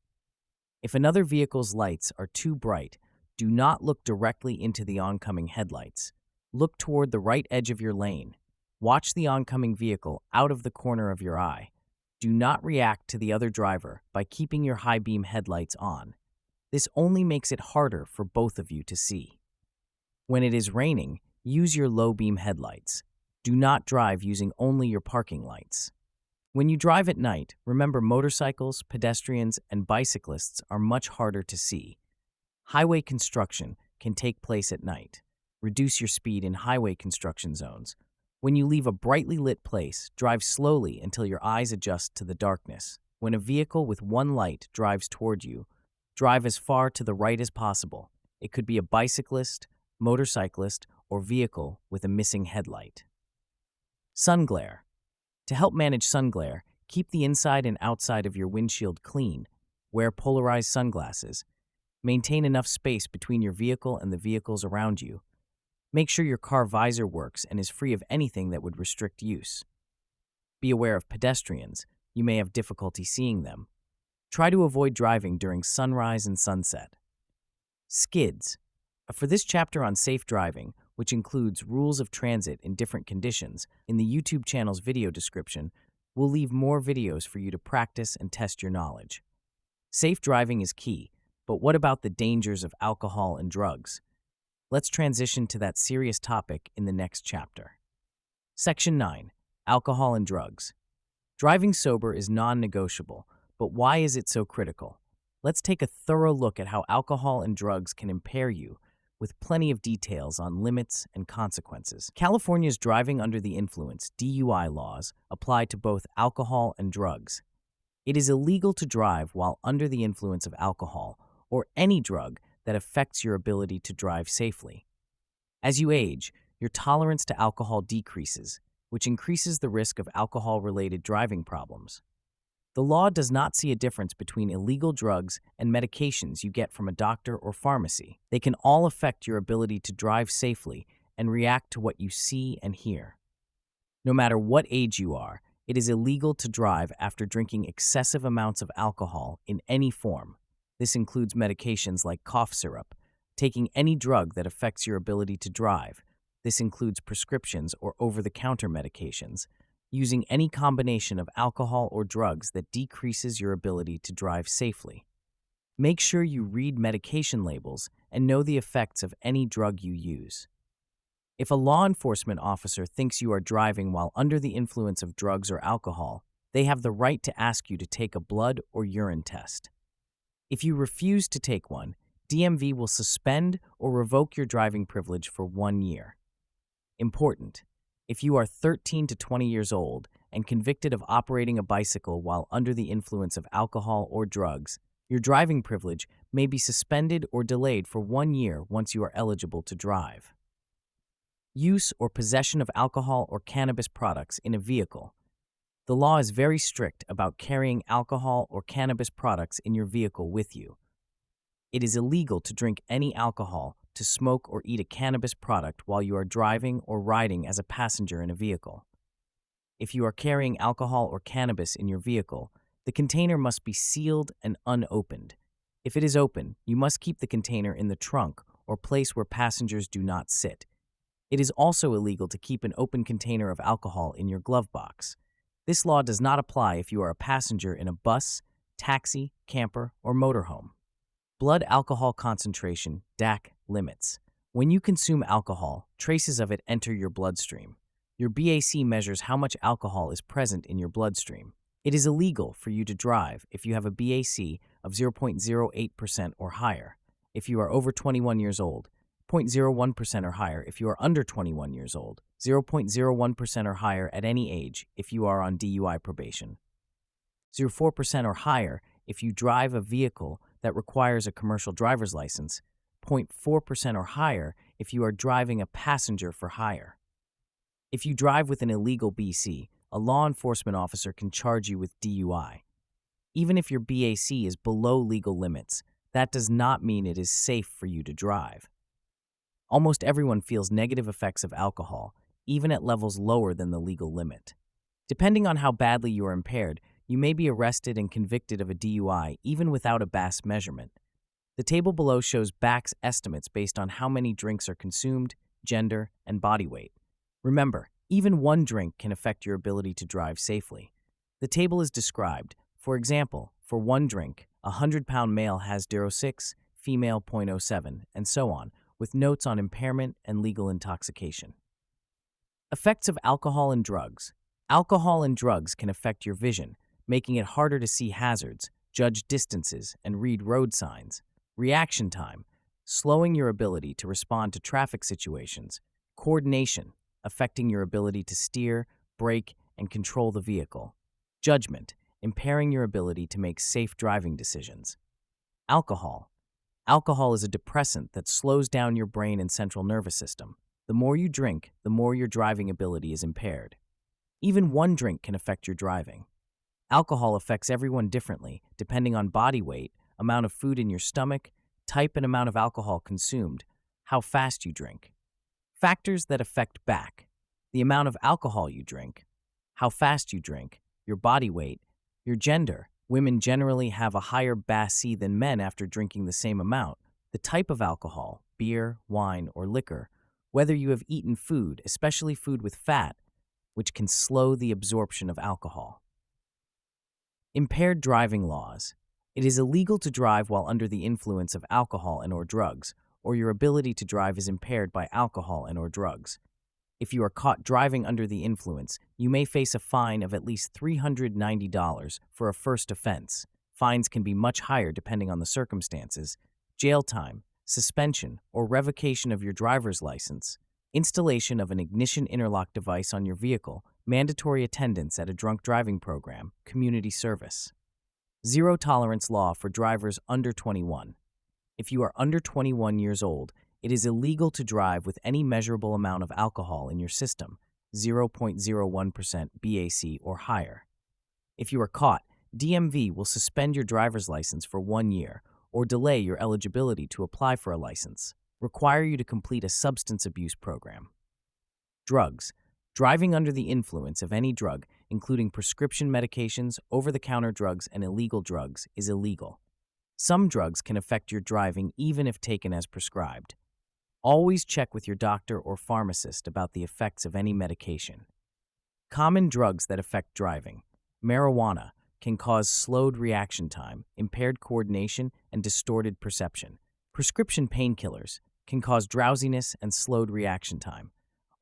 If another vehicle's lights are too bright, do not look directly into the oncoming headlights. Look toward the right edge of your lane. Watch the oncoming vehicle out of the corner of your eye. Do not react to the other driver by keeping your high-beam headlights on. This only makes it harder for both of you to see. When it is raining, use your low-beam headlights. Do not drive using only your parking lights. When you drive at night, remember motorcycles, pedestrians, and bicyclists are much harder to see. Highway construction can take place at night. Reduce your speed in highway construction zones. When you leave a brightly lit place, drive slowly until your eyes adjust to the darkness. When a vehicle with one light drives toward you, drive as far to the right as possible. It could be a bicyclist, motorcyclist, or vehicle with a missing headlight. Sun glare. To help manage sun glare, keep the inside and outside of your windshield clean. Wear polarized sunglasses. Maintain enough space between your vehicle and the vehicles around you. Make sure your car visor works and is free of anything that would restrict use. Be aware of pedestrians. You may have difficulty seeing them. Try to avoid driving during sunrise and sunset. Skids. For this chapter on safe driving, which includes rules of transit in different conditions, in the YouTube channel's video description, we'll leave more videos for you to practice and test your knowledge. Safe driving is key, but what about the dangers of alcohol and drugs? Let's transition to that serious topic in the next chapter. Section 9. Alcohol and drugs. Driving sober is non-negotiable, but why is it so critical? Let's take a thorough look at how alcohol and drugs can impair you, with plenty of details on limits and consequences. California's driving under the influence (DUI) laws apply to both alcohol and drugs. It is illegal to drive while under the influence of alcohol or any drug that affects your ability to drive safely. As you age, your tolerance to alcohol decreases, which increases the risk of alcohol-related driving problems. The law does not see a difference between illegal drugs and medications you get from a doctor or pharmacy. They can all affect your ability to drive safely and react to what you see and hear. No matter what age you are, it is illegal to drive after drinking excessive amounts of alcohol in any form. This includes medications like cough syrup, taking any drug that affects your ability to drive. This includes prescriptions or over-the-counter medications, using any combination of alcohol or drugs that decreases your ability to drive safely. Make sure you read medication labels and know the effects of any drug you use. If a law enforcement officer thinks you are driving while under the influence of drugs or alcohol, they have the right to ask you to take a blood or urine test. If you refuse to take one, DMV will suspend or revoke your driving privilege for 1 year. Important: if you are 13 to 20 years old and convicted of operating a bicycle while under the influence of alcohol or drugs, your driving privilege may be suspended or delayed for 1 year once you are eligible to drive. Use or possession of alcohol or cannabis products in a vehicle. The law is very strict about carrying alcohol or cannabis products in your vehicle with you. It is illegal to drink any alcohol, to smoke or eat a cannabis product while you are driving or riding as a passenger in a vehicle. If you are carrying alcohol or cannabis in your vehicle, the container must be sealed and unopened. If it is open, you must keep the container in the trunk or place where passengers do not sit. It is also illegal to keep an open container of alcohol in your glove box. This law does not apply if you are a passenger in a bus, taxi, camper, or motorhome. Blood alcohol concentration, DAC, limits. When you consume alcohol, traces of it enter your bloodstream. Your BAC measures how much alcohol is present in your bloodstream. It is illegal for you to drive if you have a BAC of 0.08% or higher, if you are over 21 years old, 0.01% or higher if you are under 21 years old, 0.01% or higher at any age if you are on DUI probation, 0.4% or higher if you drive a vehicle that requires a commercial driver's license, 0.4% or higher if you are driving a passenger for hire. If you drive with an illegal BC, a law enforcement officer can charge you with DUI. Even if your BAC is below legal limits, that does not mean it is safe for you to drive. Almost everyone feels negative effects of alcohol, even at levels lower than the legal limit. Depending on how badly you are impaired, you may be arrested and convicted of a DUI even without a BAS measurement. The table below shows BAC's estimates based on how many drinks are consumed, gender, and body weight. Remember, even one drink can affect your ability to drive safely. The table is described. For example, for one drink, a 100-pound male has 0.6, female 0.07, and so on, with notes on impairment and legal intoxication. Effects of alcohol and drugs. Alcohol and drugs can affect your vision, making it harder to see hazards, judge distances, and read road signs. Reaction time, slowing your ability to respond to traffic situations. Coordination, affecting your ability to steer, brake, and control the vehicle. Judgment, impairing your ability to make safe driving decisions. Alcohol. Alcohol is a depressant that slows down your brain and central nervous system. The more you drink, the more your driving ability is impaired. Even one drink can affect your driving. Alcohol affects everyone differently, depending on body weight, amount of food in your stomach, type and amount of alcohol consumed, how fast you drink. Factors that affect BAC: the amount of alcohol you drink, how fast you drink, your body weight, your gender. Women generally have a higher BAC than men after drinking the same amount. The type of alcohol, beer, wine, or liquor. Whether you have eaten food, especially food with fat, which can slow the absorption of alcohol. Impaired driving laws. It is illegal to drive while under the influence of alcohol and/or drugs, or your ability to drive is impaired by alcohol and/or drugs. If you are caught driving under the influence, you may face a fine of at least $390 for a first offense. Fines can be much higher depending on the circumstances. Jail time, suspension, or revocation of your driver's license. Installation of an ignition interlock device on your vehicle. Mandatory attendance at a drunk driving program. Community service. Zero tolerance law for drivers under 21. If you are under 21 years old, it is illegal to drive with any measurable amount of alcohol in your system, 0.01% BAC or higher. If you are caught, DMV will suspend your driver's license for 1 year or delay your eligibility to apply for a license. require you to complete a substance abuse program. Drugs. Driving under the influence of any drug, including prescription medications, over-the-counter drugs, and illegal drugs, is illegal. Some drugs can affect your driving even if taken as prescribed. Always check with your doctor or pharmacist about the effects of any medication. Common drugs that affect driving. Marijuana can cause slowed reaction time, impaired coordination, and distorted perception. Prescription painkillers can cause drowsiness and slowed reaction time.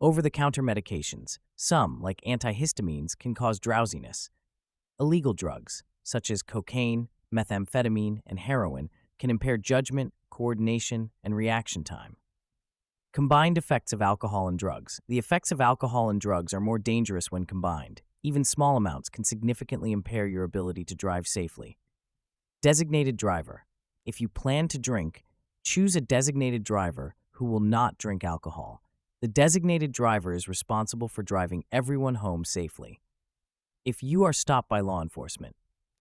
Over-the-counter medications, some, like antihistamines, can cause drowsiness. Illegal drugs, such as cocaine, methamphetamine, and heroin, can impair judgment, coordination, and reaction time. Combined effects of alcohol and drugs. The effects of alcohol and drugs are more dangerous when combined. Even small amounts can significantly impair your ability to drive safely. Designated driver. If you plan to drink, choose a designated driver who will not drink alcohol. The designated driver is responsible for driving everyone home safely. If you are stopped by law enforcement.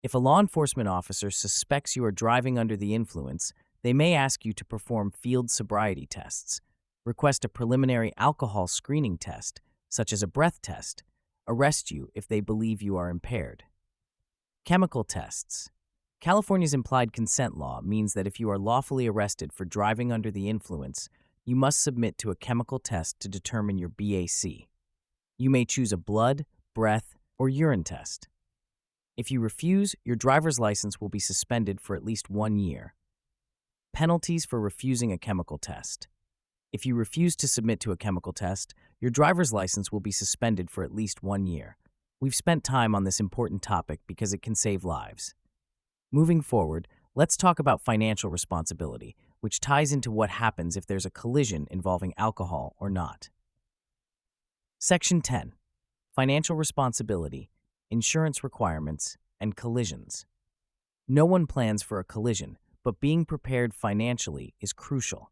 If a law enforcement officer suspects you are driving under the influence, they may ask you to perform field sobriety tests, request a preliminary alcohol screening test, such as a breath test, arrest you if they believe you are impaired. Chemical tests. California's implied consent law means that if you are lawfully arrested for driving under the influence, you must submit to a chemical test to determine your BAC. You may choose a blood, breath, or urine test. If you refuse, your driver's license will be suspended for at least 1 year. Penalties for refusing a chemical test. If you refuse to submit to a chemical test, your driver's license will be suspended for at least 1 year. We've spent time on this important topic because it can save lives. Moving forward, let's talk about financial responsibility, which ties into what happens if there's a collision involving alcohol or not. Section 10. Financial responsibility, insurance requirements, and collisions. No one plans for a collision, but being prepared financially is crucial.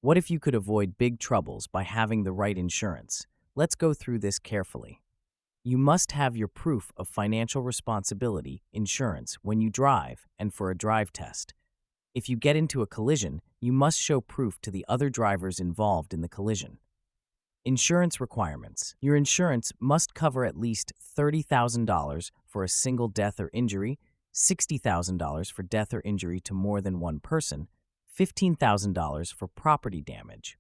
What if you could avoid big troubles by having the right insurance? Let's go through this carefully. You must have your proof of financial responsibility insurance when you drive and for a drive test. If you get into a collision, you must show proof to the other drivers involved in the collision. Insurance requirements. Your insurance must cover at least $30,000 for a single death or injury, $60,000 for death or injury to more than one person, $15,000 for property damage.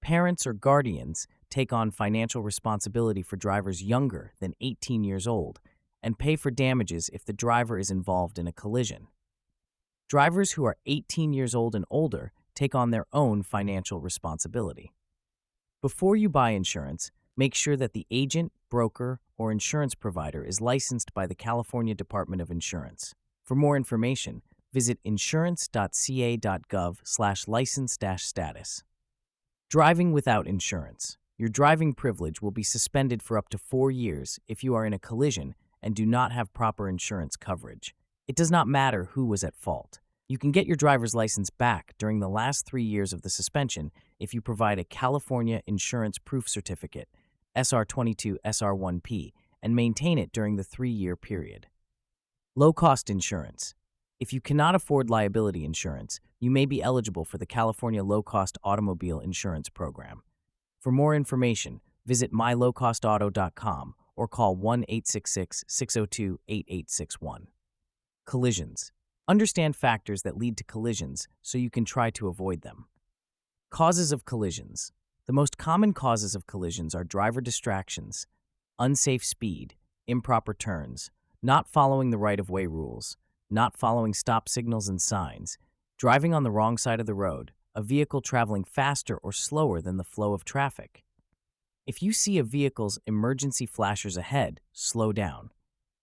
Parents or guardians take on financial responsibility for drivers younger than 18 years old and pay for damages if the driver is involved in a collision. Drivers who are 18 years old and older take on their own financial responsibility. Before you buy insurance, make sure that the agent, broker, or insurance provider is licensed by the California Department of Insurance. For more information, visit insurance.ca.gov/license-status. Driving without insurance. Your driving privilege will be suspended for up to 4 years if you are in a collision and do not have proper insurance coverage. It does not matter who was at fault. You can get your driver's license back during the last 3 years of the suspension if you provide a California Insurance Proof Certificate, SR22 SR1P, and maintain it during the 3-year period. Low-cost insurance. If you cannot afford liability insurance, you may be eligible for the California Low-Cost Automobile Insurance Program. For more information, visit mylowcostauto.com or call 1-866-602-8861. Collisions. Understand factors that lead to collisions so you can try to avoid them. Causes of collisions. The most common causes of collisions are driver distractions, unsafe speed, improper turns, not following the right-of-way rules, not following stop signals and signs, driving on the wrong side of the road, a vehicle traveling faster or slower than the flow of traffic. If you see a vehicle's emergency flashers ahead, slow down.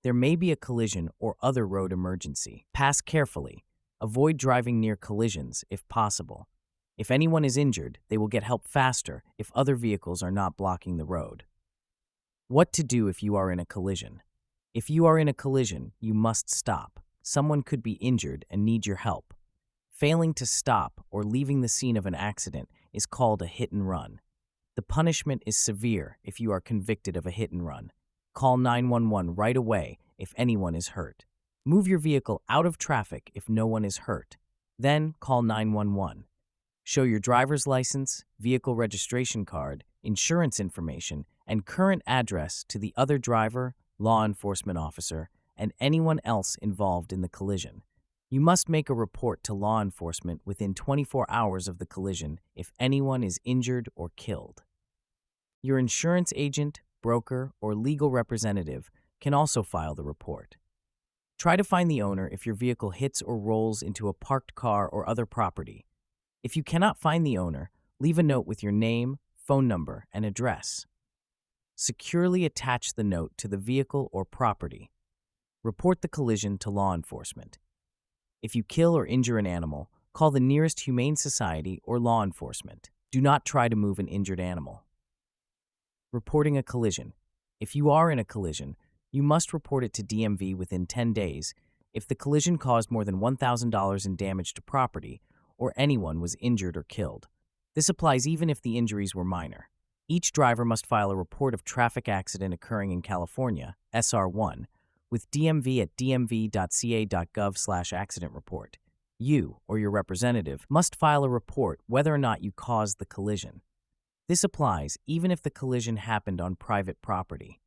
There may be a collision or other road emergency. Pass carefully. Avoid driving near collisions if possible. If anyone is injured, they will get help faster if other vehicles are not blocking the road. What to do if you are in a collision? If you are in a collision, you must stop. Someone could be injured and need your help. Failing to stop or leaving the scene of an accident is called a hit and run. The punishment is severe if you are convicted of a hit and run. Call 911 right away if anyone is hurt. Move your vehicle out of traffic if no one is hurt. Then call 911. Show your driver's license, vehicle registration card, insurance information, and current address to the other driver, law enforcement officer, and anyone else involved in the collision. You must make a report to law enforcement within 24 hours of the collision if anyone is injured or killed. Your insurance agent, broker, or legal representative can also file the report. Try to find the owner if your vehicle hits or rolls into a parked car or other property. If you cannot find the owner, leave a note with your name, phone number, and address. Securely attach the note to the vehicle or property. Report the collision to law enforcement. If you kill or injure an animal, call the nearest humane society or law enforcement. Do not try to move an injured animal. Reporting a collision. If you are in a collision, you must report it to DMV within 10 days if the collision caused more than $1,000 in damage to property or anyone was injured or killed. This applies even if the injuries were minor. Each driver must file a report of traffic accident occurring in California, SR1, with DMV at dmv.ca.gov/accident report. You, or your representative, must file a report whether or not you caused the collision. This applies even if the collision happened on private property.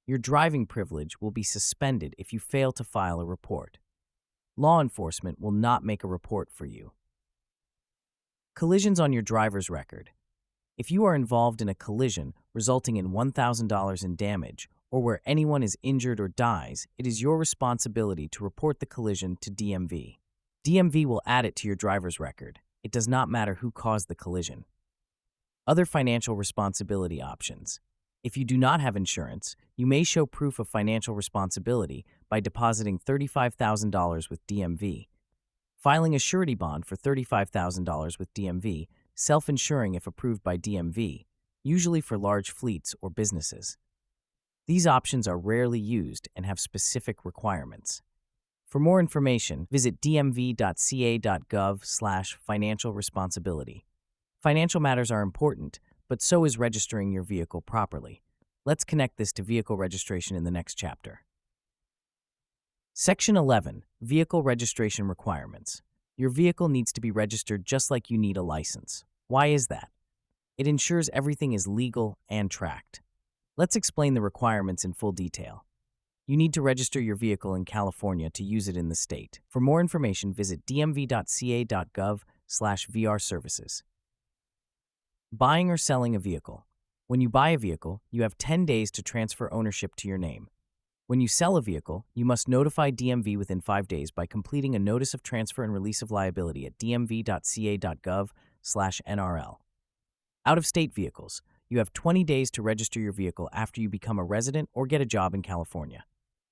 Your driving privilege will be suspended if you fail to file a report. Law enforcement will not make a report for you. Collisions on your driver's record. If you are involved in a collision resulting in $1,000 in damage, or where anyone is injured or dies, it is your responsibility to report the collision to DMV. DMV will add it to your driver's record. It does not matter who caused the collision. Other financial responsibility options. If you do not have insurance, you may show proof of financial responsibility by depositing $35,000 with DMV, filing a surety bond for $35,000 with DMV, self-insuring if approved by DMV, usually for large fleets or businesses. These options are rarely used and have specific requirements. For more information, visit dmv.ca.gov/financial responsibility. Financial matters are important, but so is registering your vehicle properly. Let's connect this to vehicle registration in the next chapter. Section 11, Vehicle Registration Requirements. Your vehicle needs to be registered just like you need a license. Why is that? It ensures everything is legal and tracked. Let's explain the requirements in full detail. You need to register your vehicle in California to use it in the state. For more information, visit dmv.ca.gov/VR services. Buying or selling a vehicle. When you buy a vehicle, you have 10 days to transfer ownership to your name. When you sell a vehicle, you must notify DMV within 5 days by completing a Notice of Transfer and Release of Liability at dmv.ca.gov/NRL. Out-of-state vehicles. You have 20 days to register your vehicle after you become a resident or get a job in California.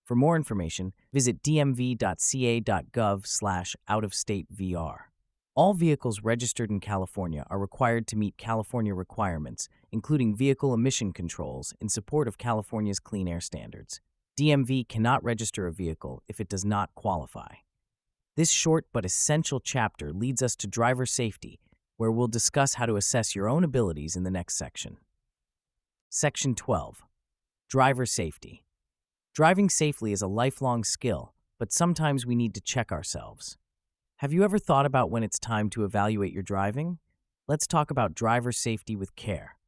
For more information, visit dmv.ca.gov/out-of-state-VR. All vehicles registered in California are required to meet California requirements, including vehicle emission controls in support of California's clean air standards. DMV cannot register a vehicle if it does not qualify. This short but essential chapter leads us to driver safety, where we'll discuss how to assess your own abilities in the next section. Section 12. Driver safety. Driving safely is a lifelong skill, but sometimes we need to check ourselves. Have you ever thought about when it's time to evaluate your driving? Let's talk about driver safety with care.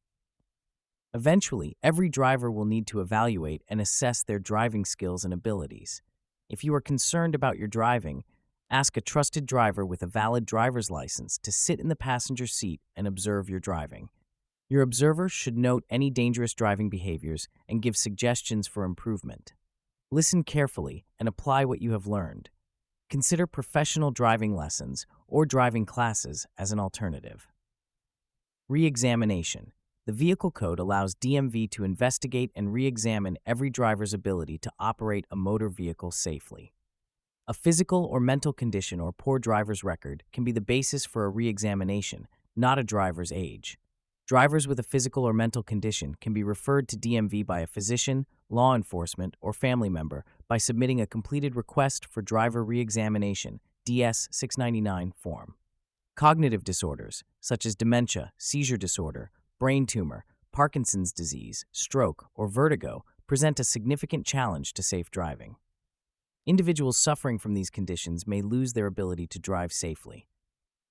Eventually, every driver will need to evaluate and assess their driving skills and abilities. If you are concerned about your driving, ask a trusted driver with a valid driver's license to sit in the passenger seat and observe your driving. Your observer should note any dangerous driving behaviors and give suggestions for improvement. Listen carefully and apply what you have learned. Consider professional driving lessons or driving classes as an alternative. Re-examination. The Vehicle Code allows DMV to investigate and re-examine every driver's ability to operate a motor vehicle safely. A physical or mental condition or poor driver's record can be the basis for a re-examination, not a driver's age. Drivers with a physical or mental condition can be referred to DMV by a physician, law enforcement, or family member by submitting a completed request for driver re-examination, DS-699 form. Cognitive disorders, such as dementia, seizure disorder, brain tumor, Parkinson's disease, stroke, or vertigo, present a significant challenge to safe driving. Individuals suffering from these conditions may lose their ability to drive safely.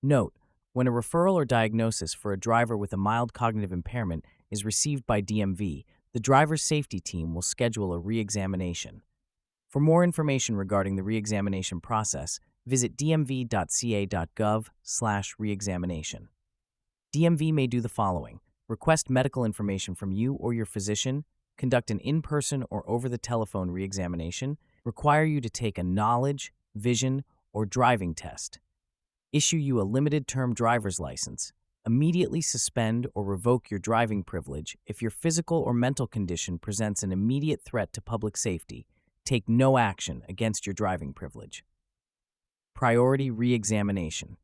Note, When a referral or diagnosis for a driver with a mild cognitive impairment is received by DMV, the driver's safety team will schedule a re-examination. For more information regarding the re-examination process, visit dmv.ca.gov/reexamination. DMV may do the following: request medical information from you or your physician, conduct an in-person or over-the-telephone re-examination, require you to take a knowledge, vision, or driving test, issue you a limited-term driver's license, immediately suspend or revoke your driving privilege if your physical or mental condition presents an immediate threat to public safety, take no action against your driving privilege. Priority re-examination.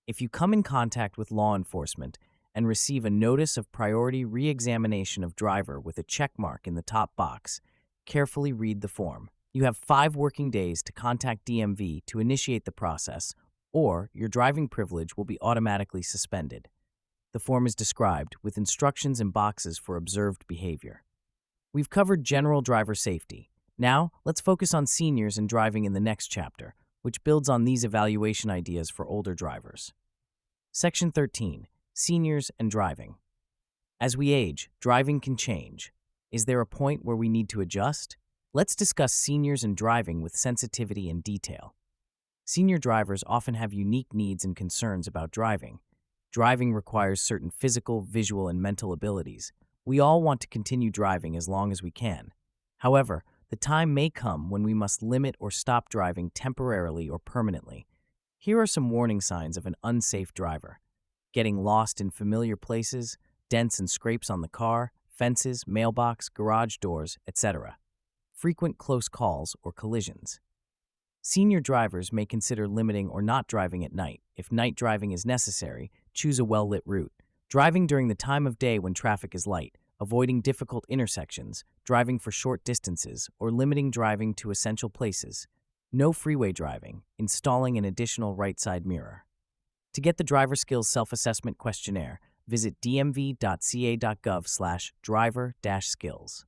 If you come in contact with law enforcement and receive a notice of priority re-examination of driver with a check mark in the top box, carefully read the form. You have 5 working days to contact DMV to initiate the process, or your driving privilege will be automatically suspended. The form is described with instructions and boxes for observed behavior. We've covered general driver safety. Now, let's focus on seniors and driving in the next chapter, which builds on these evaluation ideas for older drivers. Section 13. Seniors and driving. As we age, driving can change. Is there a point where we need to adjust? Let's discuss seniors and driving with sensitivity and detail. Senior drivers often have unique needs and concerns about driving. Driving requires certain physical, visual, and mental abilities. We all want to continue driving as long as we can. However, the time may come when we must limit or stop driving temporarily or permanently. Here are some warning signs of an unsafe driver: getting lost in familiar places, dents and scrapes on the car, fences, mailbox, garage doors, etc. Frequent close calls or collisions. Senior drivers may consider limiting or not driving at night. If night driving is necessary, choose a well-lit route. Driving during the time of day when traffic is light, avoiding difficult intersections, driving for short distances, or limiting driving to essential places. No freeway driving, installing an additional right side mirror. To get the driver skills self-assessment questionnaire, visit dmv.ca.gov/driver-skills.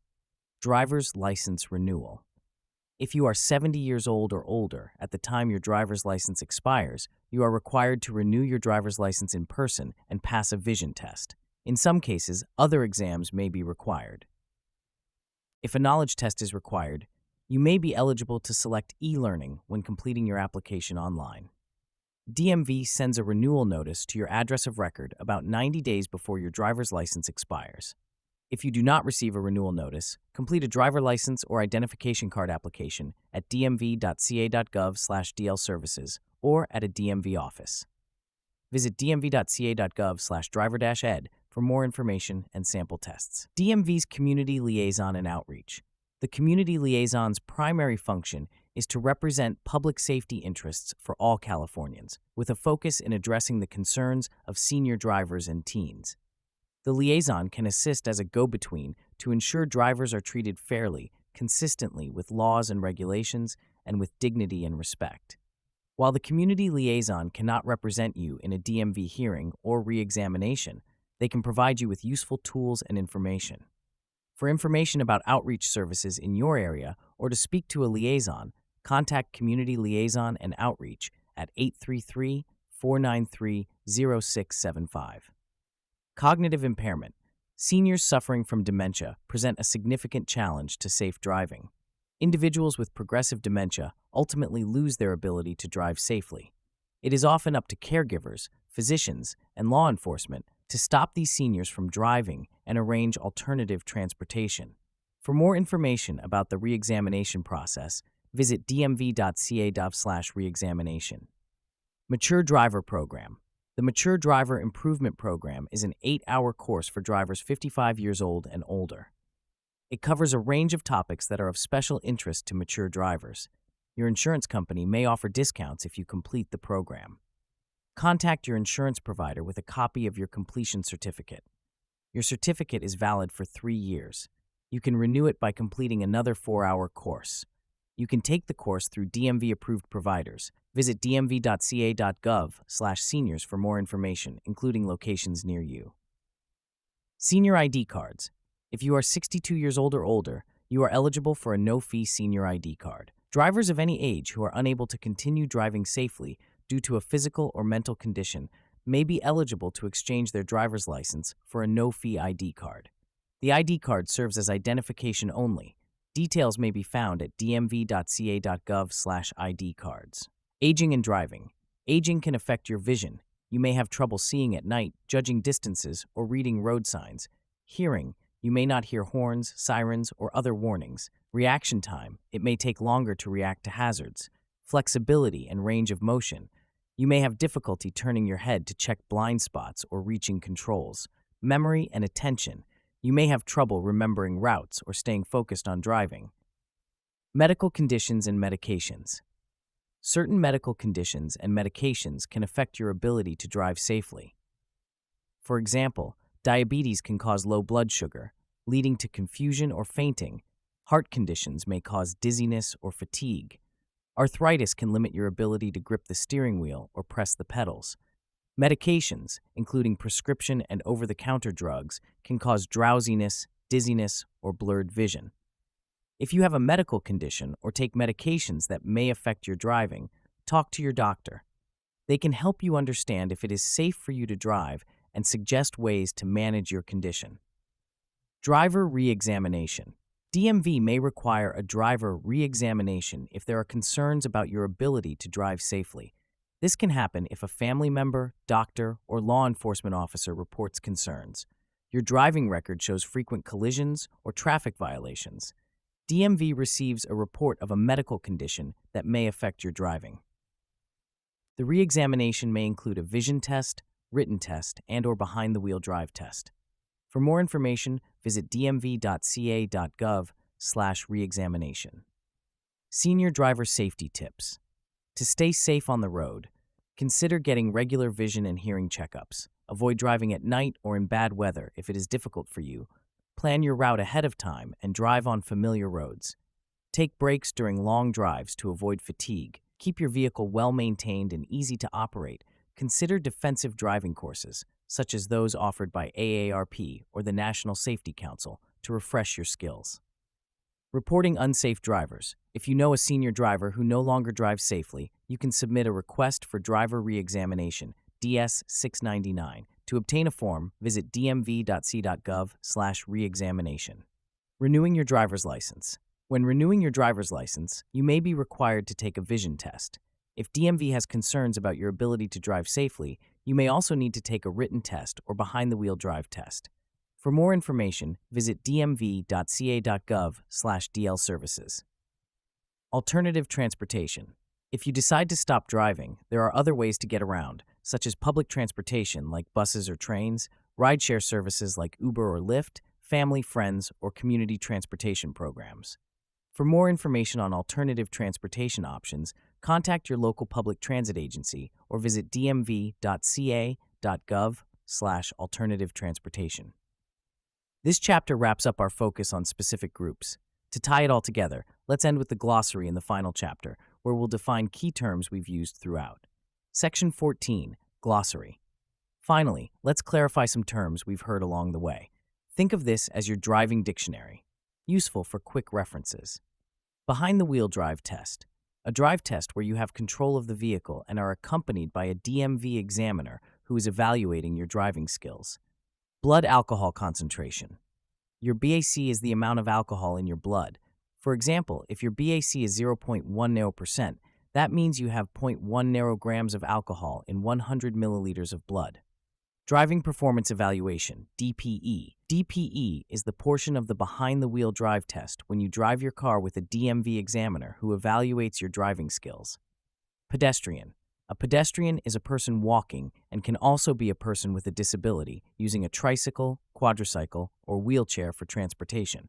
Driver's license renewal. If you are 70 years old or older at the time your driver's license expires, you are required to renew your driver's license in person and pass a vision test. In some cases, other exams may be required. If a knowledge test is required, you may be eligible to select e-learning when completing your application online. DMV sends a renewal notice to your address of record about 90 days before your driver's license expires. If you do not receive a renewal notice, complete a driver license or identification card application at dmv.ca.gov/dlservices or at a DMV office. Visit dmv.ca.gov/driver-ed for more information and sample tests. DMV's Community Liaison and Outreach. The Community Liaison's primary function is to represent public safety interests for all Californians, with a focus in addressing the concerns of senior drivers and teens. The liaison can assist as a go-between to ensure drivers are treated fairly, consistently with laws and regulations, and with dignity and respect. While the community liaison cannot represent you in a DMV hearing or re-examination, they can provide you with useful tools and information. For information about outreach services in your area or to speak to a liaison, contact Community Liaison and Outreach at 833-493-0675. Cognitive impairment. Seniors suffering from dementia present a significant challenge to safe driving. Individuals with progressive dementia ultimately lose their ability to drive safely. It is often up to caregivers, physicians, and law enforcement to stop these seniors from driving and arrange alternative transportation. For more information about the re-examination process, visit dmv.ca.gov/reexamination. Mature Driver Program. The Mature Driver Improvement Program is an 8-hour course for drivers 55 years old and older. It covers a range of topics that are of special interest to mature drivers. Your insurance company may offer discounts if you complete the program. Contact your insurance provider with a copy of your completion certificate. Your certificate is valid for 3 years. You can renew it by completing another 4-hour course. You can take the course through DMV-approved providers. Visit dmv.ca.gov/seniors for more information, including locations near you. Senior ID cards. If you are 62 years old or older, you are eligible for a no-fee senior ID card. Drivers of any age who are unable to continue driving safely due to a physical or mental condition may be eligible to exchange their driver's license for a no-fee ID card. The ID card serves as identification only. Details may be found at dmv.ca.gov/ID cards. Aging and driving. Aging can affect your vision. You may have trouble seeing at night, judging distances, or reading road signs. Hearing. You may not hear horns, sirens, or other warnings. Reaction time. It may take longer to react to hazards. Flexibility and range of motion. You may have difficulty turning your head to check blind spots or reaching controls. Memory and attention. You may have trouble remembering routes or staying focused on driving. Medical conditions and medications. Certain medical conditions and medications can affect your ability to drive safely. For example, diabetes can cause low blood sugar, leading to confusion or fainting. Heart conditions may cause dizziness or fatigue. Arthritis can limit your ability to grip the steering wheel or press the pedals. Medications, including prescription and over-the-counter drugs, can cause drowsiness, dizziness, or blurred vision. If you have a medical condition or take medications that may affect your driving, talk to your doctor. They can help you understand if it is safe for you to drive and suggest ways to manage your condition. Driver re-examination. DMV may require a driver re-examination if there are concerns about your ability to drive safely. This can happen if a family member, doctor, or law enforcement officer reports concerns. Your driving record shows frequent collisions or traffic violations. DMV receives a report of a medical condition that may affect your driving. The re-examination may include a vision test, written test, and/or behind-the-wheel drive test. For more information, visit dmv.ca.gov/reexamination. Senior driver safety tips. To stay safe on the road, consider getting regular vision and hearing checkups. Avoid driving at night or in bad weather if it is difficult for you. Plan your route ahead of time and drive on familiar roads. Take breaks during long drives to avoid fatigue. Keep your vehicle well-maintained and easy to operate. Consider defensive driving courses, such as those offered by AARP or the National Safety Council, to refresh your skills. Reporting unsafe drivers. If you know a senior driver who no longer drives safely, you can submit a request for driver re-examination, DS-699. To obtain a form, visit dmv.c.gov/reexamination. Renewing your driver's license. When renewing your driver's license, you may be required to take a vision test. If DMV has concerns about your ability to drive safely, you may also need to take a written test or behind-the-wheel drive test. For more information, visit dmv.ca.gov/DL services. Alternative transportation. If you decide to stop driving, there are other ways to get around, such as public transportation like buses or trains, rideshare services like Uber or Lyft, family, friends, or community transportation programs. For more information on alternative transportation options, contact your local public transit agency or visit dmv.ca.gov/alternative transportation. This chapter wraps up our focus on specific groups. To tie it all together, let's end with the glossary in the final chapter, where we'll define key terms we've used throughout. Section 14, Glossary. Finally, let's clarify some terms we've heard along the way. Think of this as your driving dictionary, useful for quick references. Behind-the-wheel drive test. A drive test where you have control of the vehicle and are accompanied by a DMV examiner who is evaluating your driving skills. Blood alcohol concentration. Your BAC is the amount of alcohol in your blood. For example, if your BAC is 0.10%, that means you have 0.1 narrograms of alcohol in 100 milliliters of blood. Driving Performance Evaluation, DPE. DPE is the portion of the behind-the-wheel drive test when you drive your car with a DMV examiner who evaluates your driving skills. Pedestrian. A pedestrian is a person walking and can also be a person with a disability using a tricycle, quadricycle, or wheelchair for transportation.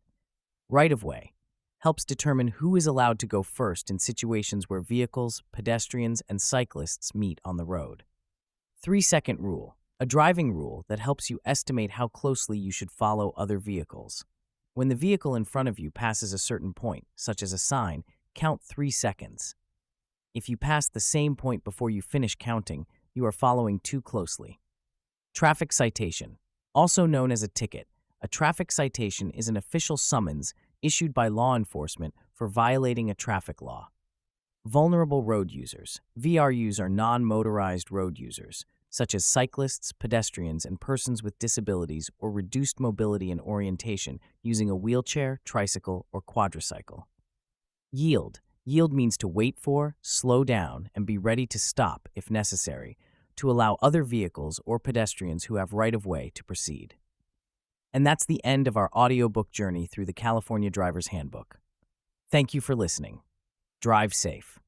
Right-of-way helps determine who is allowed to go first in situations where vehicles, pedestrians, and cyclists meet on the road. 3-second rule. A driving rule that helps you estimate how closely you should follow other vehicles. When the vehicle in front of you passes a certain point, such as a sign, count 3 seconds. If you pass the same point before you finish counting, you are following too closely. Traffic citation, also known as a ticket. A traffic citation is an official summons issued by law enforcement for violating a traffic law. Vulnerable road users. VRUs are non-motorized road users. such as cyclists, pedestrians, and persons with disabilities or reduced mobility and orientation using a wheelchair, tricycle, or quadricycle. Yield. Yield means to wait for, slow down, and be ready to stop if necessary, to allow other vehicles or pedestrians who have right-of-way to proceed. And that's the end of our audiobook journey through the California Driver's Handbook. Thank you for listening. Drive safe.